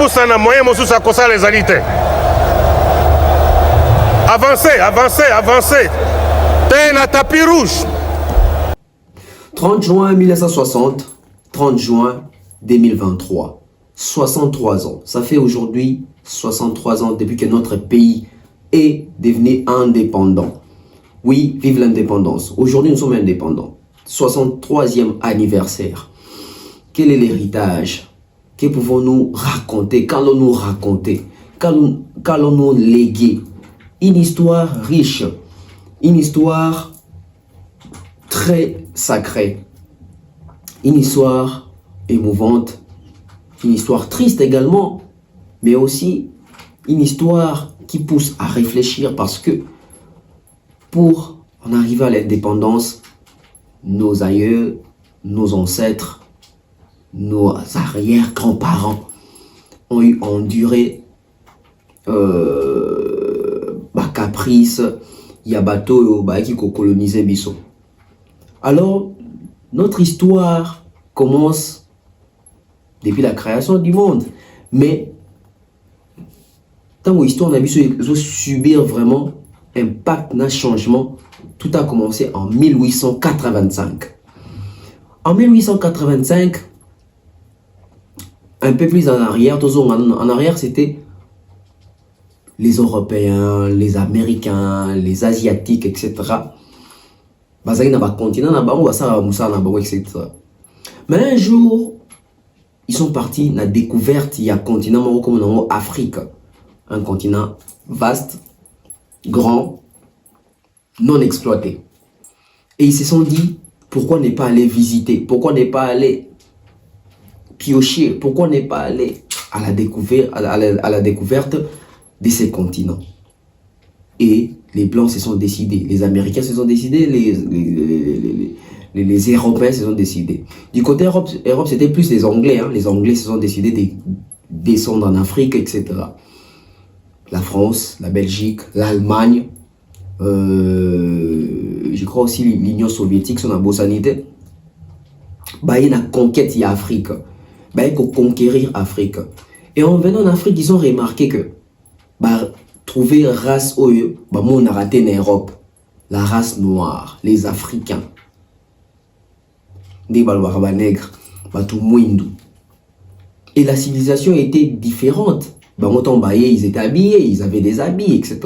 abusana moyen mosusu akosala ezali te. Avancez, avancez, avancez. T'es na tapis rouge. 30 juin 1960, 30 juin 2023. 63 ans. Ça fait aujourd'hui 63 ans depuis que notre pays est devenu indépendant. Oui, vive l'indépendance. Aujourd'hui, nous sommes indépendants. 63e anniversaire. Quel est l'héritage? Que pouvons-nous raconter? Qu'allons-nous raconter? Qu'allons-nous léguer? Une histoire riche. Une histoire très sacrée. Une histoire émouvante. Une histoire triste également. Mais aussi une histoire qui pousse à réfléchir parce que pour en arriver à l'indépendance, nos aïeux, nos ancêtres, nos arrière-grands-parents ont eu enduré caprice, yabato qui colonisé biso. Alors, notre histoire commence depuis la création du monde. Mais tant que l'histoire n'a pas subir vraiment impact d'un changement, tout a commencé en 1885. En 1885, un peu plus en arrière, c'était les Européens, les Américains, les Asiatiques, etc. Mais un jour, ils sont partis dans la découverte, il y a un continent comme l'Afrique. Un continent vaste, grand, non exploité. Et ils se sont dit, pourquoi ne pas aller visiter? Pourquoi ne pas aller piocher? Pourquoi ne pas aller à la découverte de ces continents? Et les Blancs se sont décidés, les Américains se sont décidés, les Européens se sont décidés. Du côté Europe c'était plus les Anglais. Hein. Les Anglais se sont décidés de descendre en Afrique, etc. La France, la Belgique, l'Allemagne, je crois aussi l'Union soviétique, son abossanité. Il y a une conquête en Afrique. Il faut conquérir l'Afrique. Et en venant en Afrique, ils ont remarqué que trouver race on a raté en Europe. La race noire, les Africains. Des Balwaraba nègres, et la civilisation était différente. Ils étaient habillés, ils avaient des habits, etc.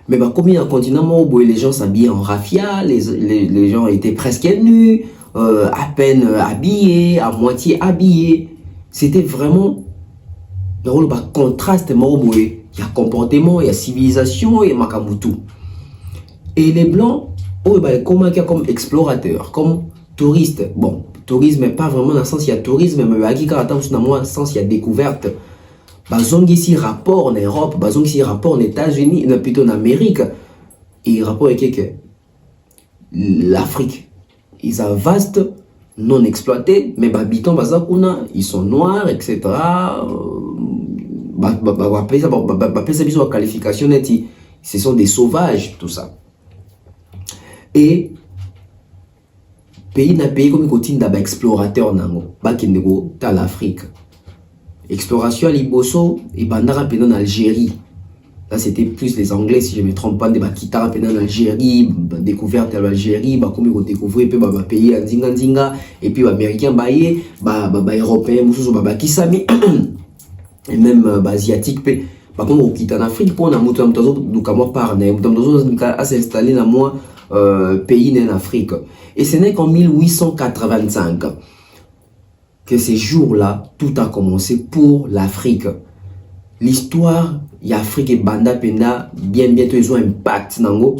Mais comme il y a un continent où les gens s'habillaient en raffia, les gens étaient presque nus, à peine habillés, à moitié habillés. C'était vraiment un contraste. Il y a comportement, il y a civilisation, il y a makamutu. Et les Blancs, comme explorateurs, comme touristes. Bon, tourisme, pas vraiment dans le sens il y a tourisme, mais dans le sens il y a découverte. Ils ont ici rapport en Europe, ils ont ici rapport aux États-Unis, plutôt en Amérique. Et rapport avec l'Afrique. Ils sont vastes, non exploités, mais habitants, ils sont noirs, etc. La qualification, ce sont des sauvages, tout ça. Et pays n'a pays comme continue d'abord explorateur nango bakendeko ta l'Afrique. Exploration à Liboso et bandara en Algérie. Là c'était plus les Anglais si je me trompe pas de bakitara en Algérie, découverte à l'Algérie, comme ils découvrir peu pays à Nzinga et puis américains baillé européens mususu kisami et même asiatique pe comme au quitte en Afrique pour na moto mtazo dukamo parne mtazo à s'installer dans moi pays en Afrique. Et ce n'est qu'en 1885 que ces jours-là, tout a commencé pour l'Afrique. L'histoire d'Afrique et Banda Penda, bientôt ils ont un impact en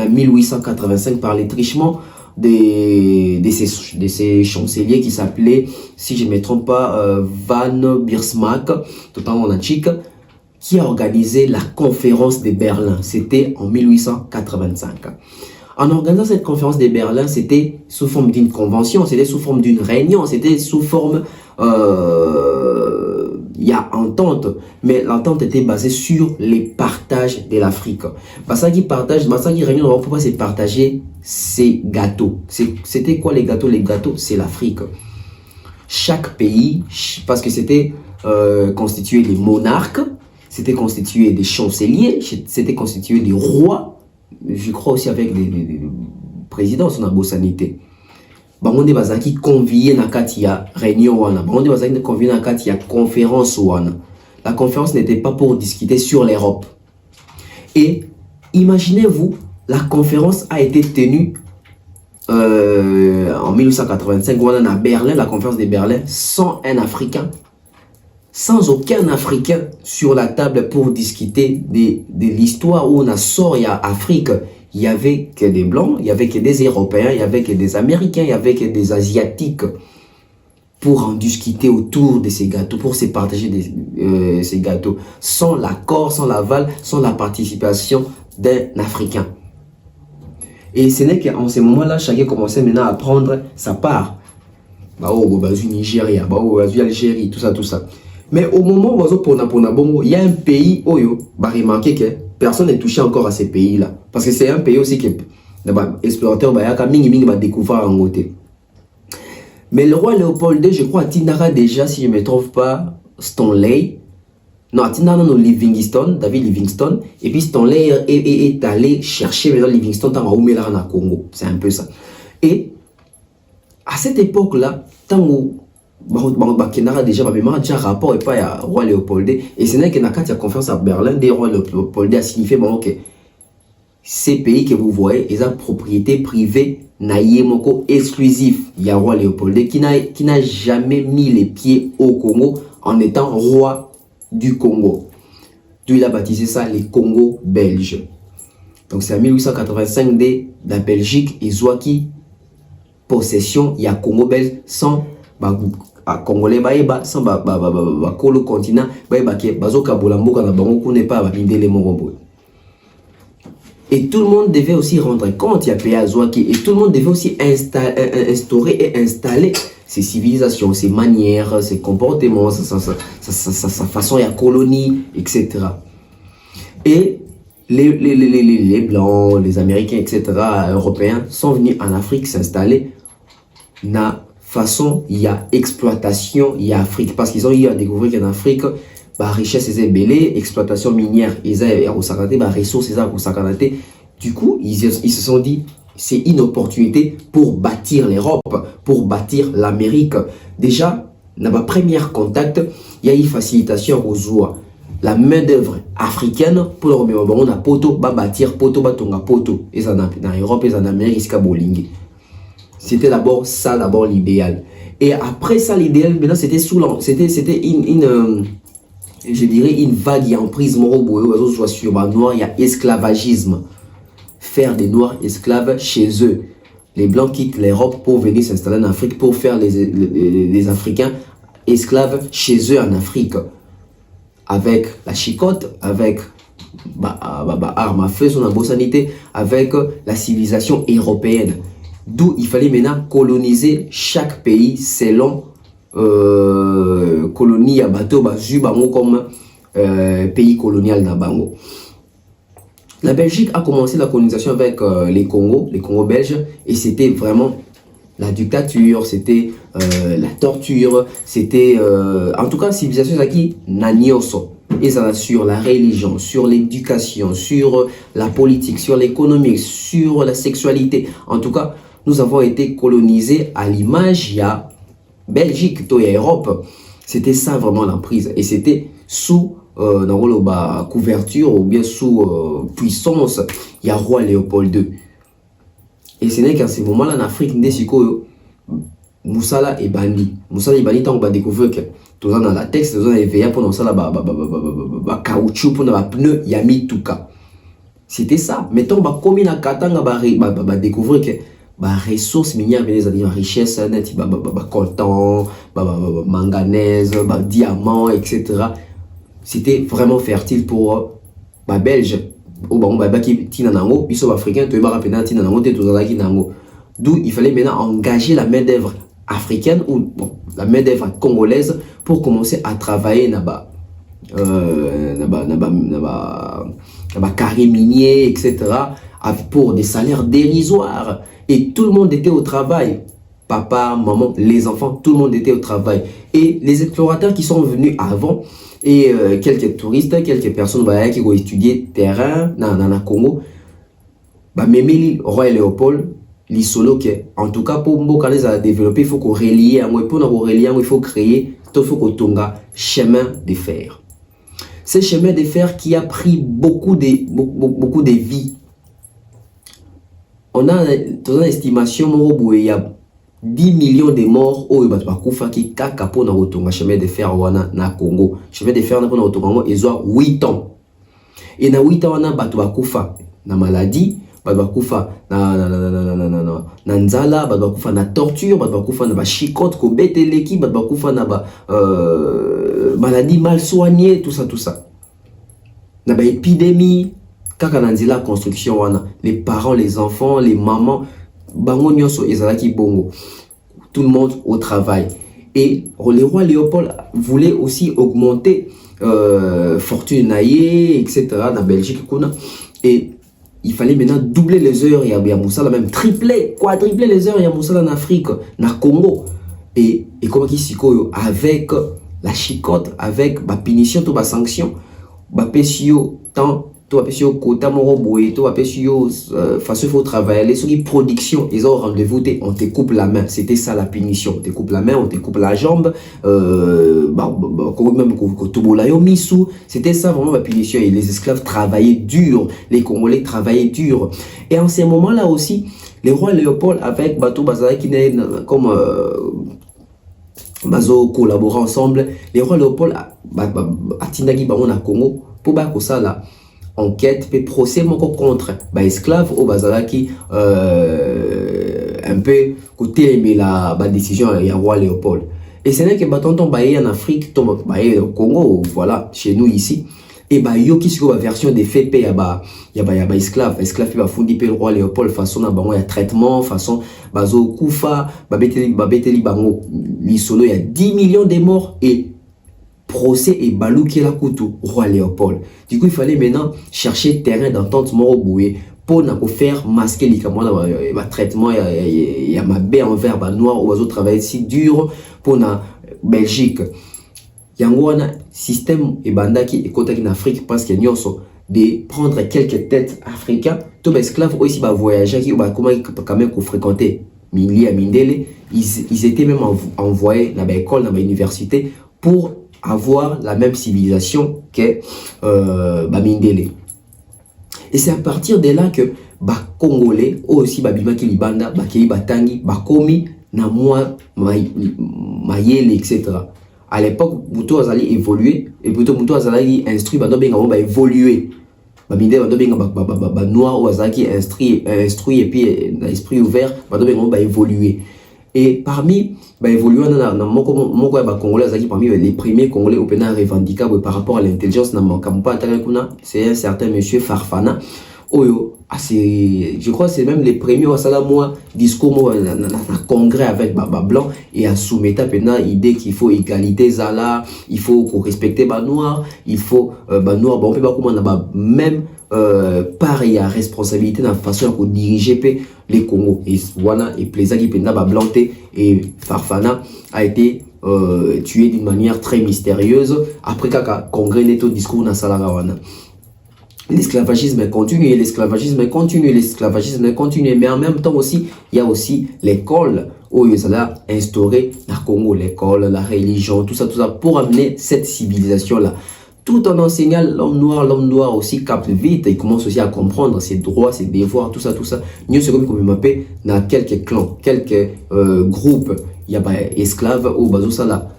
1885 par les trichements de ces chanceliers qui s'appelaient, si je ne me trompe pas, Van Bismarck, totalement en Chic, qui a organisé la conférence de Berlin. C'était en 1885. En organisant cette conférence de Berlin, c'était sous forme d'une convention, c'était sous forme d'une réunion, c'était sous forme... Il y a entente, mais l'entente était basée sur les partages de l'Afrique. Parce que réunion, on ne peut pas se partager ces gâteaux. C'était quoi les gâteaux? Les gâteaux, c'est l'Afrique. Chaque pays, parce que c'était constitué des monarques, c'était constitué des chanceliers, c'était constitué des rois, je crois aussi avec des présidents sur la sanité. Bangonde bazaki convié na kati ya réunion wana, bangonde bazaki convié na kati ya conférence wana. La conférence n'était pas pour discuter sur l'Europe. Et imaginez-vous, la conférence a été tenue en 1885 à Berlin, la conférence de Berlin, sans un Africain, sans aucun Africain sur la table pour discuter de l'histoire où on a sorti à Afrique. Il n'y avait que des Blancs, il n'y avait que des Européens, il n'y avait que des Américains, il n'y avait que des Asiatiques pour en discuter autour de ces gâteaux, pour se partager ces gâteaux, sans l'accord, sans l'aval, sans la participation d'un Africain. Et ce n'est qu'en ce moment-là, chacun commençait maintenant à prendre sa part. Bah oh, bah Nigeria, bah oh, Algérie, tout ça. Mais au moment où il y a un pays où bah remarquez que personne n'est touché encore à ces pays-là. Parce que c'est un pays aussi que l'explorateur va découvrir en côté. Mais le roi Léopold II, je crois, Tindara déjà, si je ne me trompe pas, Stanley. Non, Tindara, non, Livingstone, David Livingstone. Et puis Stanley est allé chercher maintenant Livingstone dans le Congo. C'est un peu ça. Et à cette époque-là, tant que déjà rapport et pas à roi Léopold II. Et ce n'est que dans la conférence à Berlin, des rois Léopold II a signifié que ces pays que vous voyez, ils ont propriété privée naïemoko exclusif. Il y a roi Léopold II qui n'a jamais mis les pieds au Congo en étant roi du Congo. D'où il a baptisé ça les Congo belges. Donc c'est en 1885 de la Belgique et Zouaki possession il y a Congo belge sans Congolais sans le continent et tout le monde devait aussi rendre compte il y a pays à Zouaki et tout le monde devait aussi instaurer et installer ses civilisations, ses manières, ses comportements, sa façon à colonie, etc. Et les Blancs, les Américains, etc., Européens sont venus en Afrique s'installer. Na façon, il y a exploitation, il y a Afrique. Parce qu'ils ont eu à découvrir qu'en Afrique, la richesse est belle, exploitation minière, ils ont ressources, ils ont. Du coup, ils se sont dit, c'est une opportunité pour bâtir l'Europe, pour bâtir l'Amérique. Déjà, dans ma première contact, il y a eu facilitation aux joueurs. La main-d'œuvre africaine pour le remettre on a poto, bâtir poto, batonga poto. Et ça dans l'Europe, et ça en Amérique, c'est Bolingue. C'était d'abord ça, d'abord l'idéal. Et après ça, l'idéal, maintenant, c'était c'était je dirais, une vague en prise sur noir, il y a esclavagisme. Faire des noirs esclaves chez eux. Les blancs quittent l'Europe pour venir s'installer en Afrique, pour faire les Africains esclaves chez eux en Afrique. Avec la chicote, avec armes à feu, son sanité, avec la civilisation européenne. D'où il fallait maintenant coloniser chaque pays selon colonie à bateau, comme pays colonial dans Bango. La Belgique a commencé la colonisation avec les Congo belges, et c'était vraiment la dictature, c'était la torture, c'était en tout cas civilisation qui n'anioso. Et ça sur la religion, sur l'éducation, sur la politique, sur l'économie, sur la sexualité. En tout cas, nous avons été colonisés à l'image, il y a Belgique, il y a Europe. C'était ça vraiment l'emprise. Et c'était sous couverture ou bien sous puissance, il y a roi Léopold II. Et ce n'est qu'à ce moment-là en Afrique, Moussala et Bandi. Moussala et Bandi, tant qu'on va découvrir que tout ça dans la texte, tout ça dans les veillants pour nous ça caoutchouc pour nous pneu yami tuka. C'était ça. Mettons bah comme na katanga bah découvrir que bah ressources minières venaient à dire richesse net coltan, manganèse, diamant, etc. C'était vraiment fertile pour bah belge. Au bon bah qui tina nango, biso africain, tu vas rappeler tina nango te tout ça qui nango. D'où il fallait maintenant engager la main d'œuvre africaine ou bon, la main d'œuvre congolaise pour commencer à travailler là-bas. Carré minier, etc. pour des salaires dérisoires. Et tout le monde était au travail. papa, maman, les enfants, tout le monde était au travail. Et les explorateurs qui sont venus avant, et quelques touristes, quelques personnes qui ont étudié terrain dans le Congo, même roi Léopold, les solo que, en tout cas, pour Mboka les a développé, il faut qu'on relie, il faut créer, il faut qu'on tonga chemin de fer. Ce chemin de fer qui a pris beaucoup de vies. On a une estimation, il y a 10 millions de morts au Bakufa qui kaka pour na chemin de fer na Congo. Chemin de fer na Congo, ils ont 8 ans. Et na 8 ans, on a Bakufa na maladie, Bakufa na nzala, Bakufa na torture, Bakufa na chikote ko beteleki, Bakufa na maladie mal soignée, tout ça. Na épidémie, kaka na nzela construction wana, les parents, les enfants, les mamans, bango nyonso ezalaki bongo, tout le monde au travail. Et le roi Léopold voulait aussi augmenter fortune naie, etc. dans Belgique kuna. Et il fallait maintenant doubler les heures, il y a Moussala, même tripler, quadrupler les heures, il y a Moussala en Afrique, na Congo. Et comment qui sikoyo avec la chicote, avec la punition, toute la sanction, ba pesio temps, tout pesio quota moroboé, tout pesio façon faut travailler, les sur production, ils ont rendez-vous, on te coupe la main, c'était ça la punition, on te coupe la main, on te coupe la jambe, même c'était ça vraiment la punition. Et les esclaves travaillaient dur, les Congolais travaillaient dur. Et en ces moments-là aussi, les rois Léopold avec Bateau Bazara qui n'est comme bazo collaborer ensemble, les rois Léopold atindaki bango na Congo pour ba ko ça enquête et procès moko contre ba esclaves au bazala qui un peu côté mais la décision ya roi Léopold. Et c'est là que tonton baye en Afrique, tombe baye au Congo, voilà, chez nous ici. Et bah yo qui la version des faits ya ba esclave ba fundi pe le roi Léopold façon na bango ya traitement façon bazo kufa ba beteli bango li solo il y a 10 millions de morts et procès et balou qui la coutou roi Léopold. Du coup il fallait maintenant chercher terrain d'entente moro boué pour na faire masquer les camarades ba traitement il y a ma baie envers ba noir oiseau travailler si dur pour na Belgique. Yangwana système et bandaki et contact en Afrique parce qu'il y a de prendre quelques têtes africains, tout esclaves aussi va voyager qui va comment quand même fréquenter Mili à Mindele, ils étaient même envoyés dans l'école, dans l'université pour avoir la même civilisation que Mindele. Et c'est à partir de là que Congolais aussi bima ki libanda bakei batangi bakomi na moi mayele etc. À l'époque, Moutou Azali évolué et plutôt Moutou Azali instruit, va évoluer. Noir ou Azali instruit et puis l'esprit ouvert, va évoluer. Et parmi évoluer parmi les premiers Congolais revendicables par rapport à l'intelligence, c'est un certain monsieur Farfana. Oyo, je crois que c'est même les premiers moi discours congrès avec Baba Blanc et à soumettre l'idée qu'il faut égalité zala, il faut respecter les noirs, il faut noir bon même pareil à responsabilité dans la façon de diriger les Congo et voilà et plaisir qui penda Blanc et Farfana a été tué d'une manière très mystérieuse après kaka congrès neto discours na salarawana. L'esclavagisme continue, mais en même temps aussi, il y a aussi l'école où il a instauré la Congo, l'école, la religion, tout ça, pour amener cette civilisation-là. Tout en enseignant l'homme noir aussi capte vite, il commence aussi à comprendre ses droits, ses devoirs, tout ça. Nous, c'est comme m'appelle dans quelques clans, quelques groupes, il y a esclaves au bazo ça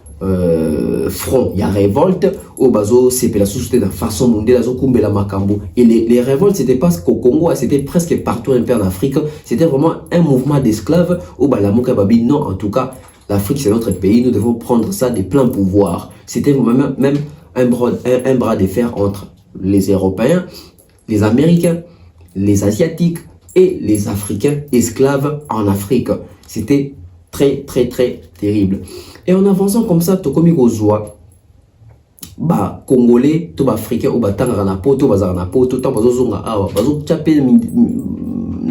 front, il y a révolte au bazo c'est la société de façon mondiale la makambo et les révoltes c'était pas qu'au Congo, c'était presque partout un peu en Afrique, c'était vraiment un mouvement d'esclaves au balamuka babi. Non, en tout cas l'Afrique c'est notre pays, nous devons prendre ça des pleins pouvoirs. C'était même un bras de fer entre les Européens, les Américains, les Asiatiques et les Africains esclaves en Afrique. C'était très terrible. Et en avançant comme ça, to komi kozwa Congolais, to Africain ou tangana poto bazana poto tant bazozonga awa bazo chapé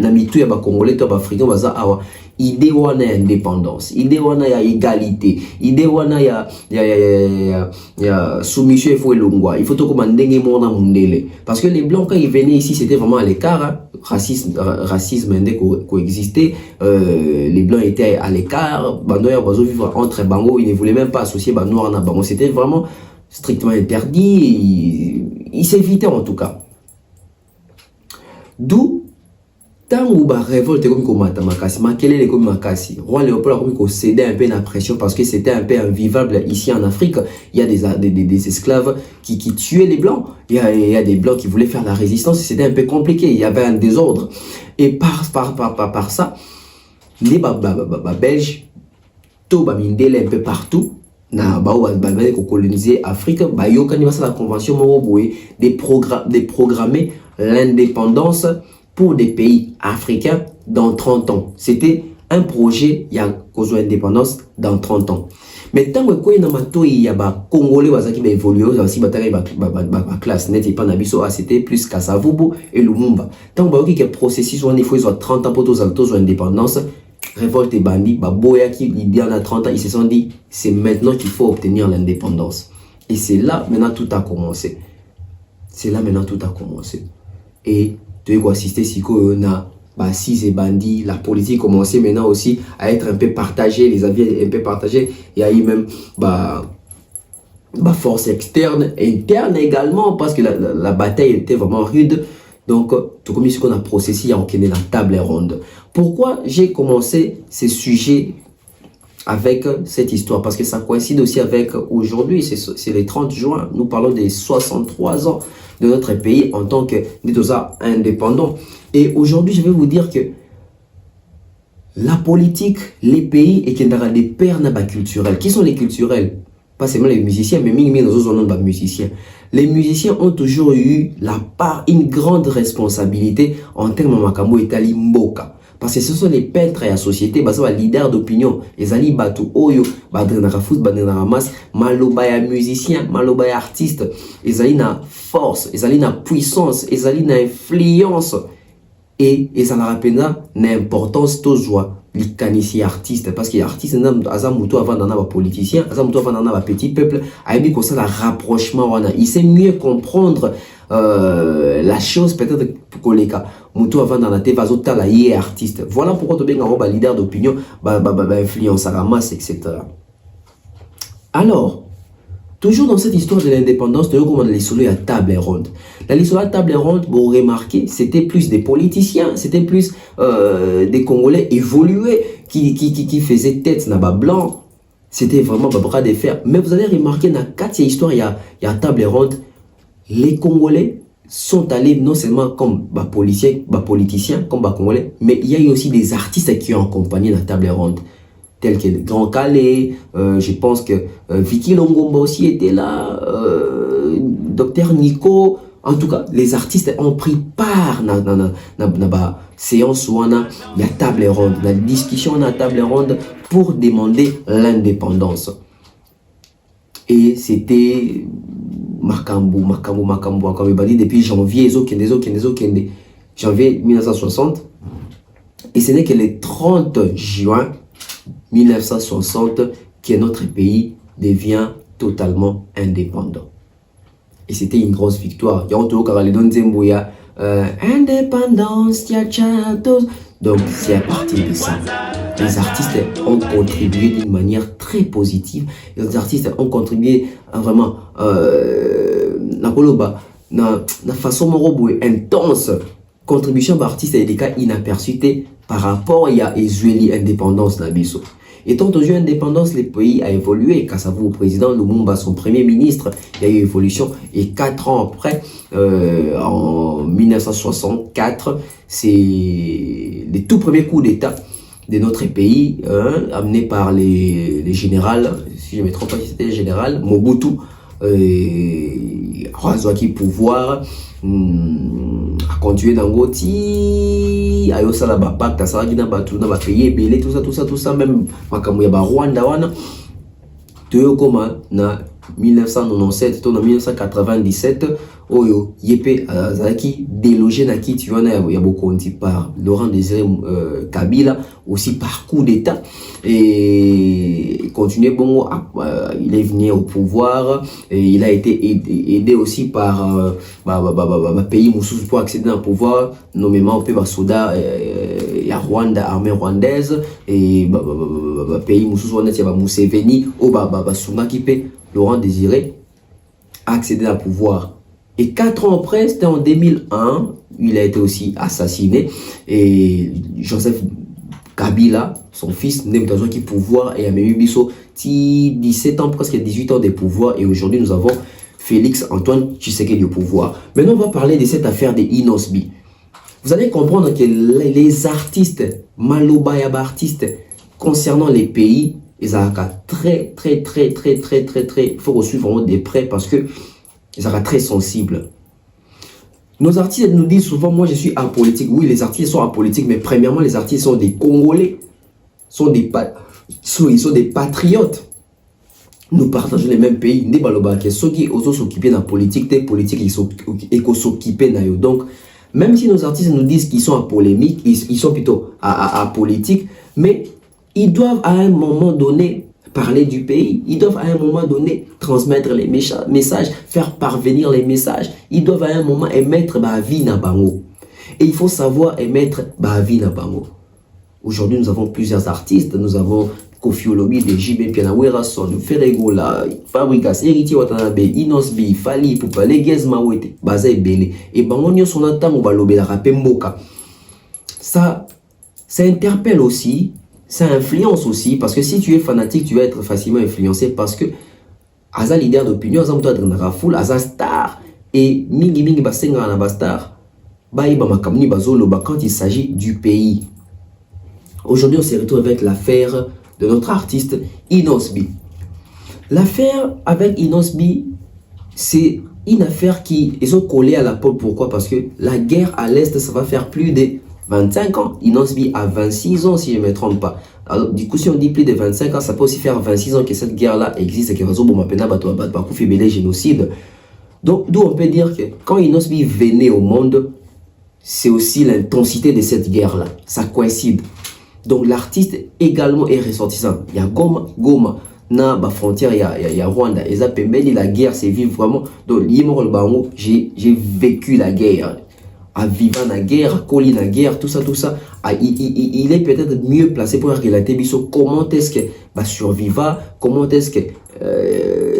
na mitu ya ba Congolais to ba Africains baza awa idée wana ya indépendance, idée wana ya égalité, idée wana ya soumission il faut elongwa, il faut tout comme ndenge mona mundele, parce que les blancs quand ils venaient ici c'était vraiment à l'écart, hein? racisme coexistait, les blancs étaient à l'écart, bandoya bazo vivre entre bango, ils ne voulaient même pas associer ba noir na bango, c'était vraiment strictement interdit, ils s'évitaient en tout cas. D'où tango ba révolte comme komata makasi makelele comme makasi roi Léopold comme ko cédait un peu la pression parce que c'était un peu invivable ici en Afrique. Il y a des esclaves qui tuaient les blancs, il y a des blancs qui voulaient faire la résistance, c'était un peu compliqué, il y avait un désordre et par ça les belges to ba mindele un peu partout na ba ko coloniser Afrique ba yo kani la convention Moroboé de programmer l'indépendance pour des pays africains dans 30 ans. C'était un projet, il y a cause indépendance dans 30 ans. Mais tant que il y a des Congolais qui ont évolué, aussi classe net et pas nabiso, c'était plus Kasavubu et Lumumba. Tant que il y a processus où il faut 30 ans pour tous les indépendance, révolte et bandit, Boya qui l'idée en a 30 ans, ils se sont dit c'est maintenant qu'il faut obtenir l'indépendance. Et c'est là maintenant tout a commencé. C'est là maintenant tout a commencé. Et tu veux assister si on a six et bandits, la politique commençait maintenant aussi à être un peu partagée, les avis un peu partagés. Il y a eu même force externe, interne également, parce que la bataille était vraiment rude. Donc, tout comme ce qu'on a processé, on connaît la table ronde. Pourquoi j'ai commencé ce sujet avec cette histoire? Parce que ça coïncide aussi avec aujourd'hui, c'est le 30 juin, nous parlons des 63 ans de notre pays en tant qu'État indépendant. Et aujourd'hui, je vais vous dire que la politique, les pays, et qu'il y a des pères culturels. Qui sont les culturels? Pas seulement les musiciens, mais même les musiciens. Les musiciens ont toujours eu une grande responsabilité en termes de makambo etali mboka. Parce que ce sont les peintres et la société, les leaders d'opinion. Les ali batu oyo, badrenara foot, badrenara mas, malobaya musicien, malobaya artiste. Les ali na force, les ali na puissance, les ali na influence. Et ça n'a pas d'importance to joie. Les caniciers artistes, parce que les artistes, azamuto avant d'en avoir politicien, azamuto avant d'en avoir petit peuple, aïbi comme ça la rapprochement, il sait mieux comprendre la chose peut-être pour les cas. Muto avant d'en avoir vazota la yé artiste. Voilà pourquoi tu bien un leader d'opinion, influence à la masse, etc. Alors, toujours dans cette histoire de l'indépendance, tu vois les solos à table ronde. Dans les solos à table ronde, vous remarquez, c'était plus des politiciens, c'était plus des Congolais évolués qui faisaient tête na bas blanc. C'était vraiment bras de fer. Mais vous allez remarquer, dans quatre histoires, il y a table ronde. Les Congolais sont allés non seulement comme politiciens, comme Congolais, mais il y a eu aussi des artistes qui ont accompagné la table ronde. Tel que Grand Calais, je pense que Vicky Longomba aussi était là, Dr Nico. En tout cas, les artistes ont pris part dans la séance où on a la table ronde, la discussion à la table ronde pour demander l'indépendance. Et c'était Makambu, comme il m'a dit, depuis janvier, janvier 1960. Et ce n'est que le 30 juin 1960 que notre pays devient totalement indépendant. Et c'était une grosse victoire. Indépendance, donc c'est à partir de ça. Les artistes ont contribué d'une manière très positive. Les artistes ont contribué à vraiment na façon intense. Contribution d'artistes et des cas inaperçus par rapport à l'indépendance d'Abisso. Étant aujourd'hui indépendance, le pays a évolué. Kasavu, au président Lumumba, son premier ministre, il y a eu évolution. Et 4 ans après, en 1964, c'est le tout premier coup d'État de notre pays, amené par les généraux, si je ne me trompe pas, c'était le général Mobutu, Razouaki pouvoir, a continué dans Goti, a eu ça là-bas, pacte, ça là, tout ça, même, Makamu Yaba Rwanda, wana, tu es comme na 1997 to na 1997 oyo yepe azaki délogé na kiti wana ya bokonzi par Laurent Désiré Kabila aussi par coup d'état et continuer bon il est venu au pouvoir et il a été aidé aussi par pays mususu pour accéder au pouvoir nommément au soda ya Rwanda armée rwandaise et pays mususu wana tia ba Museveni o sunga kipe Laurent Désiré a accédé au pouvoir. Et 4 ans après, c'était en 2001, il a été aussi assassiné. Et Joseph Kabila, son fils, n'est pas qui pouvoir et a même eu 17 ans, presque 18 ans de pouvoir. Et aujourd'hui, nous avons Félix Antoine Tshisekedi au pouvoir. Maintenant, on va parler de cette affaire des Inosbi. Vous allez comprendre que les artistes, Maloba Yaba artistes, concernant les pays, ils ont très, il faut suivre vraiment de près parce que ils sont très sensibles. Nos artistes nous disent souvent, moi je suis apolitique. Oui, les artistes sont apolitiques, mais premièrement, les artistes sont des Congolais, ils sont des patriotes. Nous partageons les mêmes pays. Ceux qui osent s'occuper de la politique, des politiques, ils s'occupent de. Donc, même si nos artistes nous disent qu'ils sont apolémiques, ils sont plutôt apolitiques, mais ils doivent à un moment donné parler du pays, ils doivent à un moment donné transmettre les messages, faire parvenir les messages, ils doivent à un moment émettre ma vie na bango. Et il faut savoir émettre ma vie na bango. Aujourd'hui, nous avons plusieurs artistes, nous avons Kofi Olomide, JB Pianawera Son, Ferregola, Fabrikas, Héritier Watanabe, Inosbi, Fali, Poupa, Leguez Mawete, Baza Ebele, et Bangonio Sonata Mobalobe, la Rapemboka. Ça interpelle aussi. Ça influence aussi, parce que si tu es fanatique, tu vas être facilement influencé, parce que Aza leader d'opinion, Aza mto adrena rafoul, Aza star, et mingi basenga na bastar, baïba makamni bazoloba quand il s'agit du pays. Aujourd'hui, on se retrouve avec l'affaire de notre artiste Inosbi. L'affaire avec Inosbi, c'est une affaire qui ils ont collé à la peau. Pourquoi? Parce que la guerre à l'Est, ça va faire plus de 25 ans. Inosbi a 26 ans, si je ne me trompe pas. Alors, du coup, si on dit plus de 25 ans, ça peut aussi faire 26 ans que cette guerre-là existe et que le génocide. Donc, d'où on peut dire que quand Inosbi venait au monde, c'est aussi l'intensité de cette guerre-là. Ça coïncide. Donc, l'artiste également est ressortissant. Il y a Goma. Na ba frontière il y a Rwanda et ça permet la guerre c'est vivre vraiment donc j'ai vécu la guerre à vivre la guerre à coller la guerre tout ça il est peut-être mieux placé pour relater comment est-ce que bah survivre comment est-ce que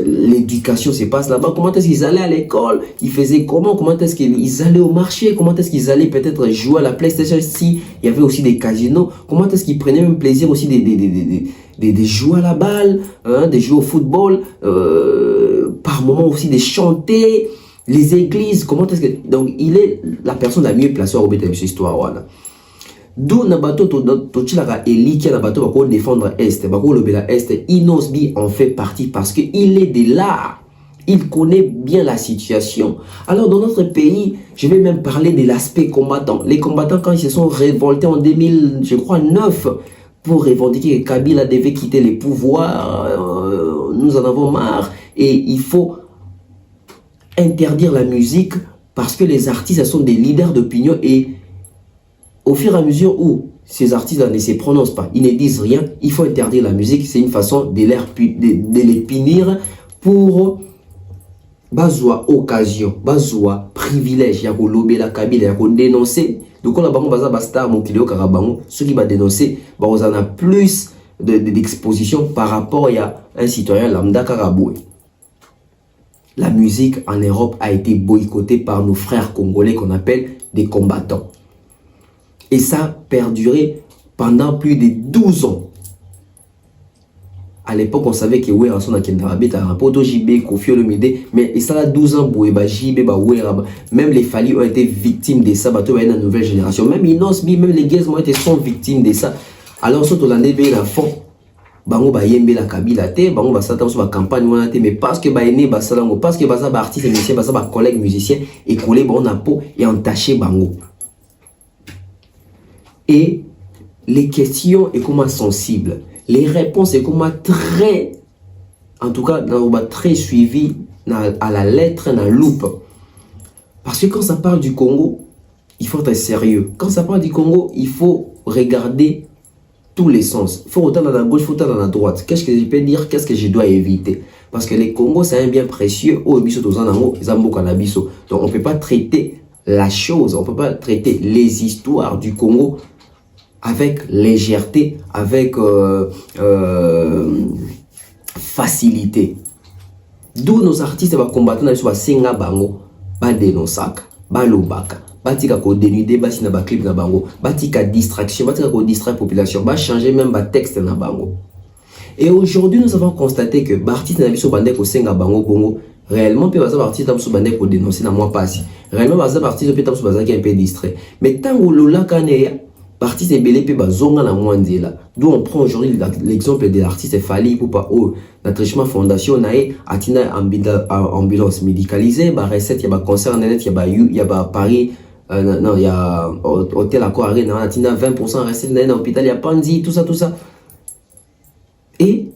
l'éducation se passe là-bas, comment est-ce qu'ils allaient à l'école, ils faisaient comment est-ce qu'ils allaient au marché, comment est-ce qu'ils allaient peut-être jouer à la PlayStation si il y avait aussi des casinos, comment est-ce qu'ils prenaient même plaisir aussi des jouer à la balle, hein, des jouer au football, par moment aussi des chanter, les églises, comment est-ce que... Donc il est la personne la mieux placée à remettre cette histoire. Voilà. D'où Nabato Tochilaka Eli qui a Nabato bako défendre Est, bako lobela Est, Inosbi en fait partie parce que il est de là, il connaît bien la situation. Alors dans notre pays, je vais même parler de l'aspect combattant. Les combattants quand ils se sont révoltés en 2000, je crois 9, pour revendiquer que Kabila devait quitter les pouvoirs, nous en avons marre et il faut interdire la musique parce que les artistes sont des leaders d'opinion et au fur et à mesure où ces artistes ne se prononcent pas, ils ne disent rien, il faut interdire la musique. C'est une façon de les punir pour bazoua occasion, bazoua privilège, ya ko lobela Kabila, ya ko dénoncer. Donc on a bango baza bastar mon kilio karabango, ceux qui va dénoncer, bah on en a plus d'exposition par rapport à un citoyen lambda karaboué. La musique en Europe a été boycottée par nos frères congolais qu'on appelle des combattants. Et ça a perduré pendant plus de 12 ans. À l'époque, on savait que Ouera son akendarabe, t'as un poto JB, Kofi Olomide, mais ça a 12 ans, Boueba, JB, Ouera, même les Fali ont été victimes de ça, bateau, la nouvelle génération. Même Inosbi, même les Guez ont été victimes de ça. Alors, surtout l'année, la fond, bango ba yembe la Kabila te, bango ba sata sur la campagne wana te, mais parce que ba ene ba salango, parce que ba za ba artiste musicien, ba za ba collègue musicien, et collé bon na peau et entaché bango. Et les questions sont comment sensibles, les réponses sont comment très en tout cas, on va très suivi à la lettre, dans la loupe. Parce que quand ça parle du Congo, il faut être sérieux. Quand ça parle du Congo, il faut regarder tous les sens. Il faut autant dans la gauche, il faut autant dans la droite. Qu'est-ce que je peux dire, qu'est-ce que je dois éviter? Parce que les Congo, c'est un bien précieux. Donc, on ne peut pas traiter la chose, on ne peut pas traiter les histoires du Congo avec légèreté, avec facilité. D'où nos artistes vont combattre dans le Senga Bango, Badenosaka, Balobaka, Batika ko dénuder, Basina ba clip na bango, Batika distraction, Batika ko distraire la population, ba changer même ba texte na bango. Et aujourd'hui, nous avons constaté que l'artiste n'a pas so bandé ko Senga Bango Congo, réellement peut pas artiste n'a so bandé ko dénoncer na moi passé. Réellement pas artiste peut pas so bazaki un peu distrait. Mais tant que lola kané l'artiste est belé pe bazonga na mwanzela. D'où on prend aujourd'hui l'exemple de l'artiste Fali pour pas la Trishma Fondation nae atina ambulance médicalisée, ba recette ya ba concert net ya ba Paris non il y a hôtel à quoi arena atina 20% recette dans l'hôpital ya Panzi tout ça. Et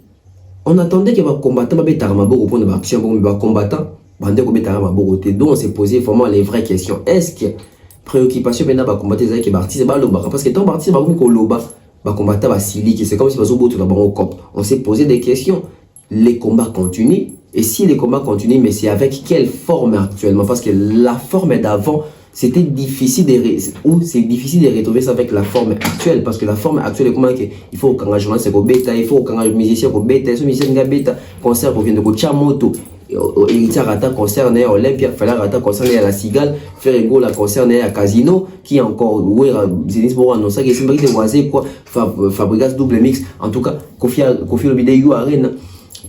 on attendait qu'il y ait des combattants, mais des combattants, donc on s'est posé vraiment les vraies questions. Est-ce que préoccupation maintenant va combattre les artistes parce que tant artiste va combattre Sili, c'est comme si on s'est posé des questions. Les combats continuent, et si les combats continuent, mais c'est avec quelle forme actuellement? Parce que la forme d'avant, c'était difficile de retrouver ça avec la forme actuelle, parce que la forme actuelle est comment il faut qu'un journaliste soit bêta, il faut qu'un musicien soit bêta, ce musicien soit bêta, concert pour venir de Chamoto, héritier rata concert né à Olympia, fallait rata concert né à la Cigale, faire égaux la concert né à Casino, qui encore ouais Zénis pour annoncer que c'est pas qui voisé quoi, Fabrigas double mix, en tout cas Kofi Olomide You Arena,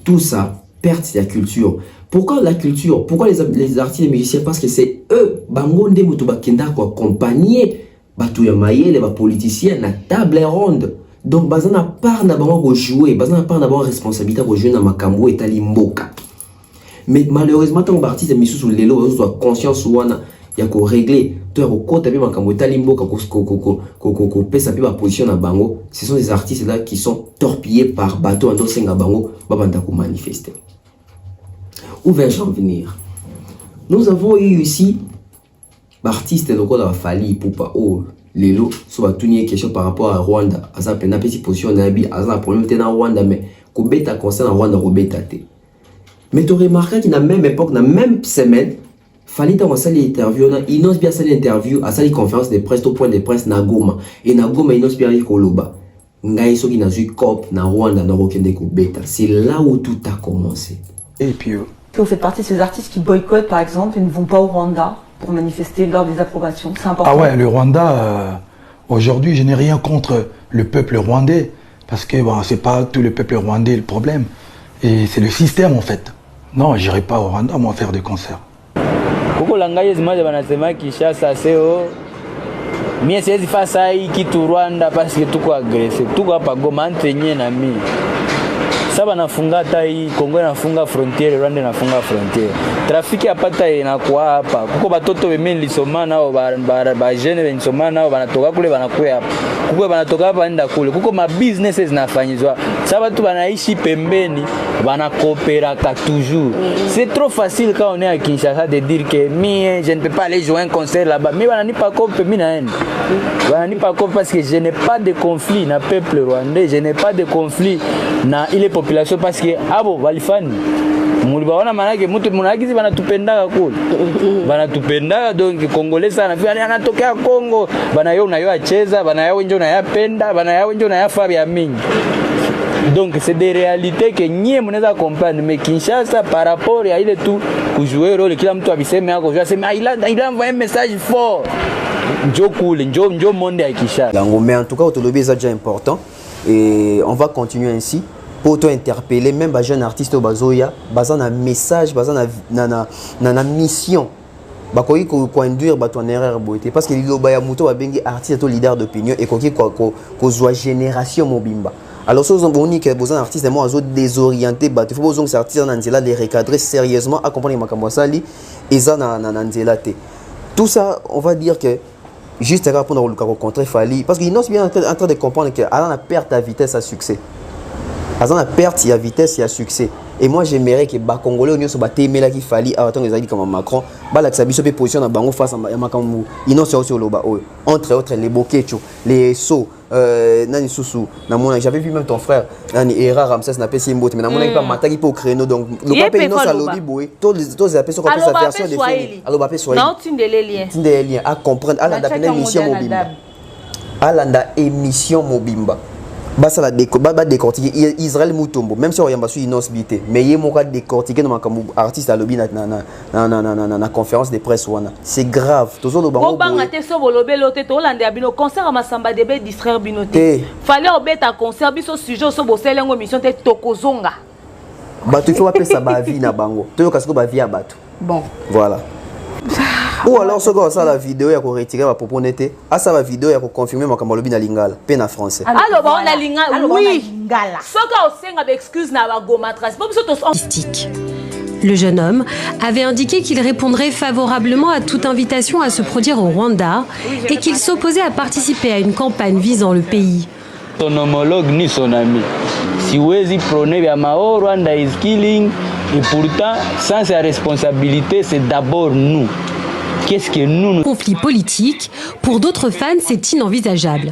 tout ça perte de la culture. Pourquoi la culture? Pourquoi les artistes et les musiciens? Parce que c'est eux, Bangonde Mutubakenda, qui accompagner les politiciens, la table ronde. Donc, Bazana part d'abord jouer, Bazana part d'abord responsabilité pour jouer dans Makambo et Talimboka. Mais malheureusement, tant que artistes et musiciens sur les lots, ils ont conscience ou il y a qu'à régler. Tu as côté de Makambo et Talimboka, qu'on pèse sa position dans Bango. Ce sont des artistes là qui sont torpillés par bateau en dossier à Bango, Babanda manifester. Où vais-je en venir? Nous avons eu ici l'artiste de quoi Fali Poupa les lots soit tout une question par rapport à Rwanda. Asa pena petite position nabi asa problème dans Rwanda mais kobeta concerne Rwanda robeta te. Mais tu remarqueras qu'à la même époque, dans la même semaine, Fali dans une interview, il n'ose bien cette interview à cette conférence de presse au point de presse na Goma et na Goma il n'ose bien dire Koloba. Ngai soki na zui cop na Rwanda na rokende kobeta. C'est là où tout a commencé. Et puis Vous faites partie de ces artistes qui boycottent, par exemple, et ne vont pas au Rwanda pour manifester leur désapprobation. C'est important. Ah ouais, le Rwanda, aujourd'hui, je n'ai rien contre le peuple rwandais, parce que bon, c'est pas tout le peuple rwandais le problème, et c'est le système en fait. Non, j'irai pas au Rwanda, moi, faire des concerts. Kuko langaye zimaje banasema Kinshasa seo. Mie siwezi fasa hii kitu Rwanda parce que tuko agressé. Tuko hapa Goma entre na mimi. Saba nafunga tai Kongo nafunga frontiere, Rwanda nafunga frontiere. Trafiki apata inakuwa hapa. Kuko batoto bemeni lisoma nao ba jeune benisoma nao banatoka kule banakuya hapa. Kuko banatoka hapa nenda kule. Kuko ma businesses zinafanyizwa. Saba tu banaishi pembeni, banakopera ka toujours. C'est trop facile quand on est à Kinshasa de dire que je ne peux pas aller jouer un concert là-bas. Mais bananipa kope mimi naenda. Bananipa kope parce que je n'ai pas de conflit na peuple rwandais, je n'ai pas de conflit na ile population parce que abo walifani mulibaona manake mtu munagizi banatupendaka kule banatupendaka donc congolais sana vile anatokea Kongo banayo nayo acheza banayo njo na yapenda banayo njo na yafa ya mingi. Donc c'est des réalités que nyie mnaweza comprendre mais Kinshasa par rapport à ile tu kujouer role kila mtu abiseme yako je sais mais il envoie un message fort njo cool njo monde ya Kinshasa. Mais en tout cas autolobie c'est déjà important et on va continuer ainsi pour t'interpeller même les jeunes artistes au bazoya basant un message basant na mission bakoyi ko induire bato en erreur boité parce que liloba ya muto ba bengi artiste to leader d'opinion et koki ko zwa génération mobimba. Alors ceux on dit que besoin artistes moi zo désorienté bato faut besoin que artistes na nzela les recadrer sérieusement accompagner makambo sali eza na nzela te. Tout ça on va dire que juste à répondre au contre Fali parce qu'il est bien en train de comprendre que à la perte à vitesse à succès. À la perte il y a vitesse il y a succès. Et moi j'aimerais que les Congolais nyonso batemela ki fali avant que ezali comme Macron balakisa biso pe position na bango face à makambo innocent sur loba entre autres les Bokecho les So nani susu namona j'avais vu même ton frère nani Era Ramsès na pesi mbote mais namona pas mataki po créneau donc le pape innocent lobi boy tous les appels sur sa version de film alors bape swahili non tinde les liens à comprendre à la émission mobimba alanda émission mobimba basa la décortiquer Israël Mutombo même si on yamba sur inosbité mais il moka décortiquer dans makambo artiste à lobby na conférence de presse wana c'est grave toujours le bango banga te so bolobe lote to lande abino concert masamba debe distraire binote fallait obeta concert biso sujet so boselengo mission te tokozonga bato faut appeler ça ba vie na bango to kasiko ba vie ya bato bon voilà. Ou alors ce gars ça la vidéo ya ko retirer ma propos nete à ça la vidéo ya ko confirmer makambo lobi na lingala pe na français alors on a lingala oui ce gars osenga excuse na ba goma trace pas biso to Le jeune homme avait indiqué qu'il répondrait favorablement à toute invitation à se produire au Rwanda et qu'il s'opposait à participer à une campagne visant le pays. Ton homologue ni son ami. Siwezi prôner vya mao Rwanda is killing et pourtant sans sa responsabilité c'est d'abord nous. Qu'est-ce que nous... Conflit politique, pour d'autres fans, c'est inenvisageable.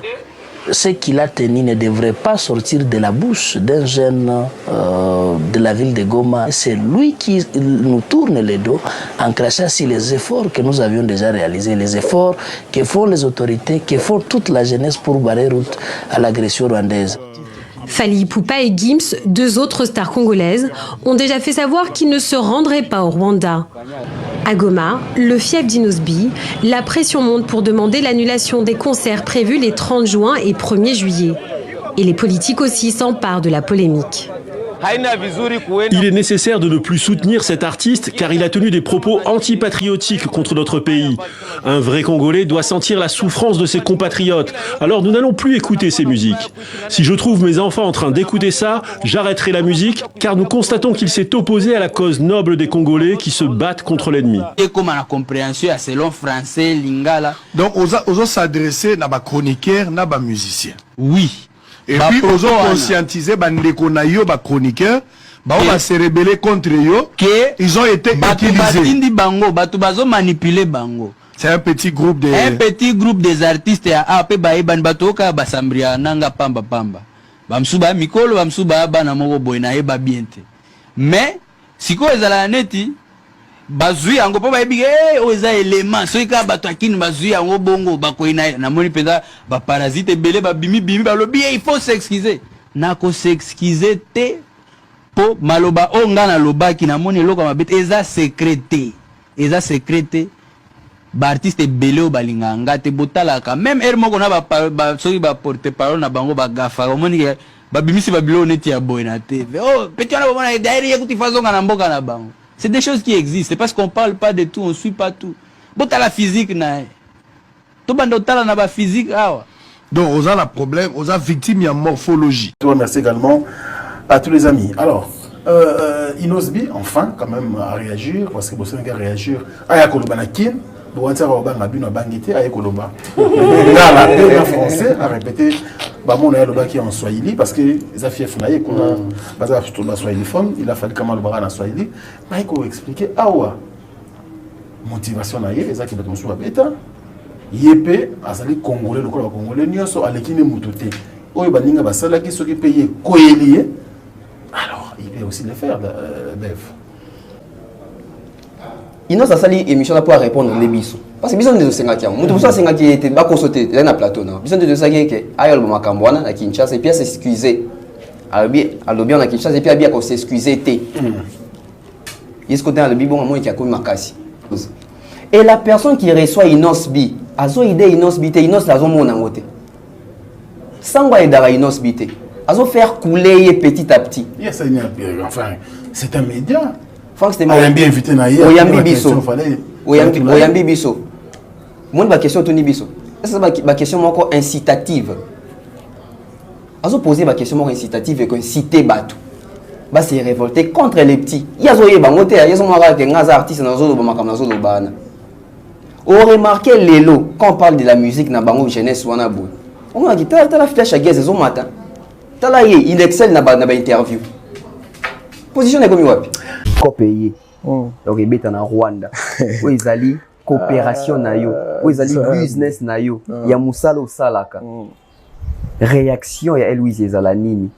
Ce qu'il a tenu ne devrait pas sortir de la bouche d'un jeune de la ville de Goma. C'est lui qui nous tourne le dos en crachant sur les efforts que nous avions déjà réalisés, les efforts que font les autorités, que font toute la jeunesse pour barrer route à l'agression rwandaise. Fally Ipupa et Gims, deux autres stars congolaises, ont déjà fait savoir qu'ils ne se rendraient pas au Rwanda. À Goma, le fief d'Inosbi, la pression monte pour demander l'annulation des concerts prévus les 30 juin et 1er juillet. Et les politiques aussi s'emparent de la polémique. Il est nécessaire de ne plus soutenir cet artiste car il a tenu des propos antipatriotiques contre notre pays. Un vrai Congolais doit sentir la souffrance de ses compatriotes. Alors nous n'allons plus écouter ces musiques. Si je trouve mes enfants en train d'écouter ça, j'arrêterai la musique car nous constatons qu'il s'est opposé à la cause noble des Congolais qui se battent contre l'ennemi. Donc on s'adresser à des chroniqueurs, à des musiciens. Oui. Et puis, ils ont conscientisé les chroniqueurs, ils vont se rebeller contre eux, ils ont été utilisés. C'est un petit groupe des artistes à Batoka, Basambria, Nanga Pamba Pamba. Bamsuba Mikolo, Bamsuba Bana Mogo Boina Eba Biente. Mais, si quoi est à la neti, bazui ango pa bayibi oza élément so ka bato akini bazui ango bongo bakoina na moni penda ba parasite belé ba bimi ba lobi il faut s'excuser na ko s'excuser te po maloba onga na lobaki na moni loko mabete eza secrété ba artiste belé o balinga ngate botala ka même er moko na ba soki ba porter parole na bango ba gafa moni ba bimisi ba bilo neti ya boy na te petit na bomona d'ailleurs écouter façon na mboka na bango. C'est des choses qui existent. C'est parce qu'on ne parle pas de tout, on ne suit pas tout. Bon, tu as la physique. Tu as la physique. Donc, on a le problème, on a victime, il y a morphologie. Je remercie également à tous les amis. Alors, Inosbi, enfin, quand même, à réagir, parce que vous savez qu'à réagir, à Yakolobanakin, vous avez dit à Yakoloba. Là, la français a répété. Mon aïe qui est en Swahili parce que les affaires fnaïe qu'on a basé sur la Swahili forme il a fallu comment le baran en Swahili mais il faut expliquer awa motivation naïe les qui battent sur bêta yépé azali congolais le congolais nyonso alekine mutote oyo baninga basala ki soki payer koelié alors il peut aussi le faire Bev. Ino ça sali émission là pour répondre les bisous. Parce que besoin de 50 ans. Mutu besoin 50 était ba consulter là na plateau na. Besoin de ça que ayol ba makambwana na Kinshasa et puis s'excuser. Alors bien na Kinshasa et puis bien qu'on s'excuser té. Est-ce que dans le bibon moi qui a commis makasi. Et la personne qui reçoit Inosbi, azo idée Inosbi té Inos la zo mona ngote. Sangwa edara Inosbi té. Azo faire couler petit à petit. Yes, enfin, c'est un média. Oyambi invité na hier. Oyambi biso. Oyambi biso. Mon ba question toni biso. Ça ba question moko incitative. Azo poser ba question moko incitative et que inciter bato. Ba se révolter contre les petits. Yazo yeba ngote ya yazo mara ke ngaza artiste na zo ba makam na zo bana. On remarqué lelo quand on parle de la musique na bango jeunesse wana boy. On a dit ta la flash à gaz zo mata. Ta la il excelle na ba interview. Position est comme wapi. Ko payer. Donc ebeta na Rwanda. Où ezali coopération na yo, où ezali business na yo, ya musala osalaka. Réaction ya Louise ezala nini?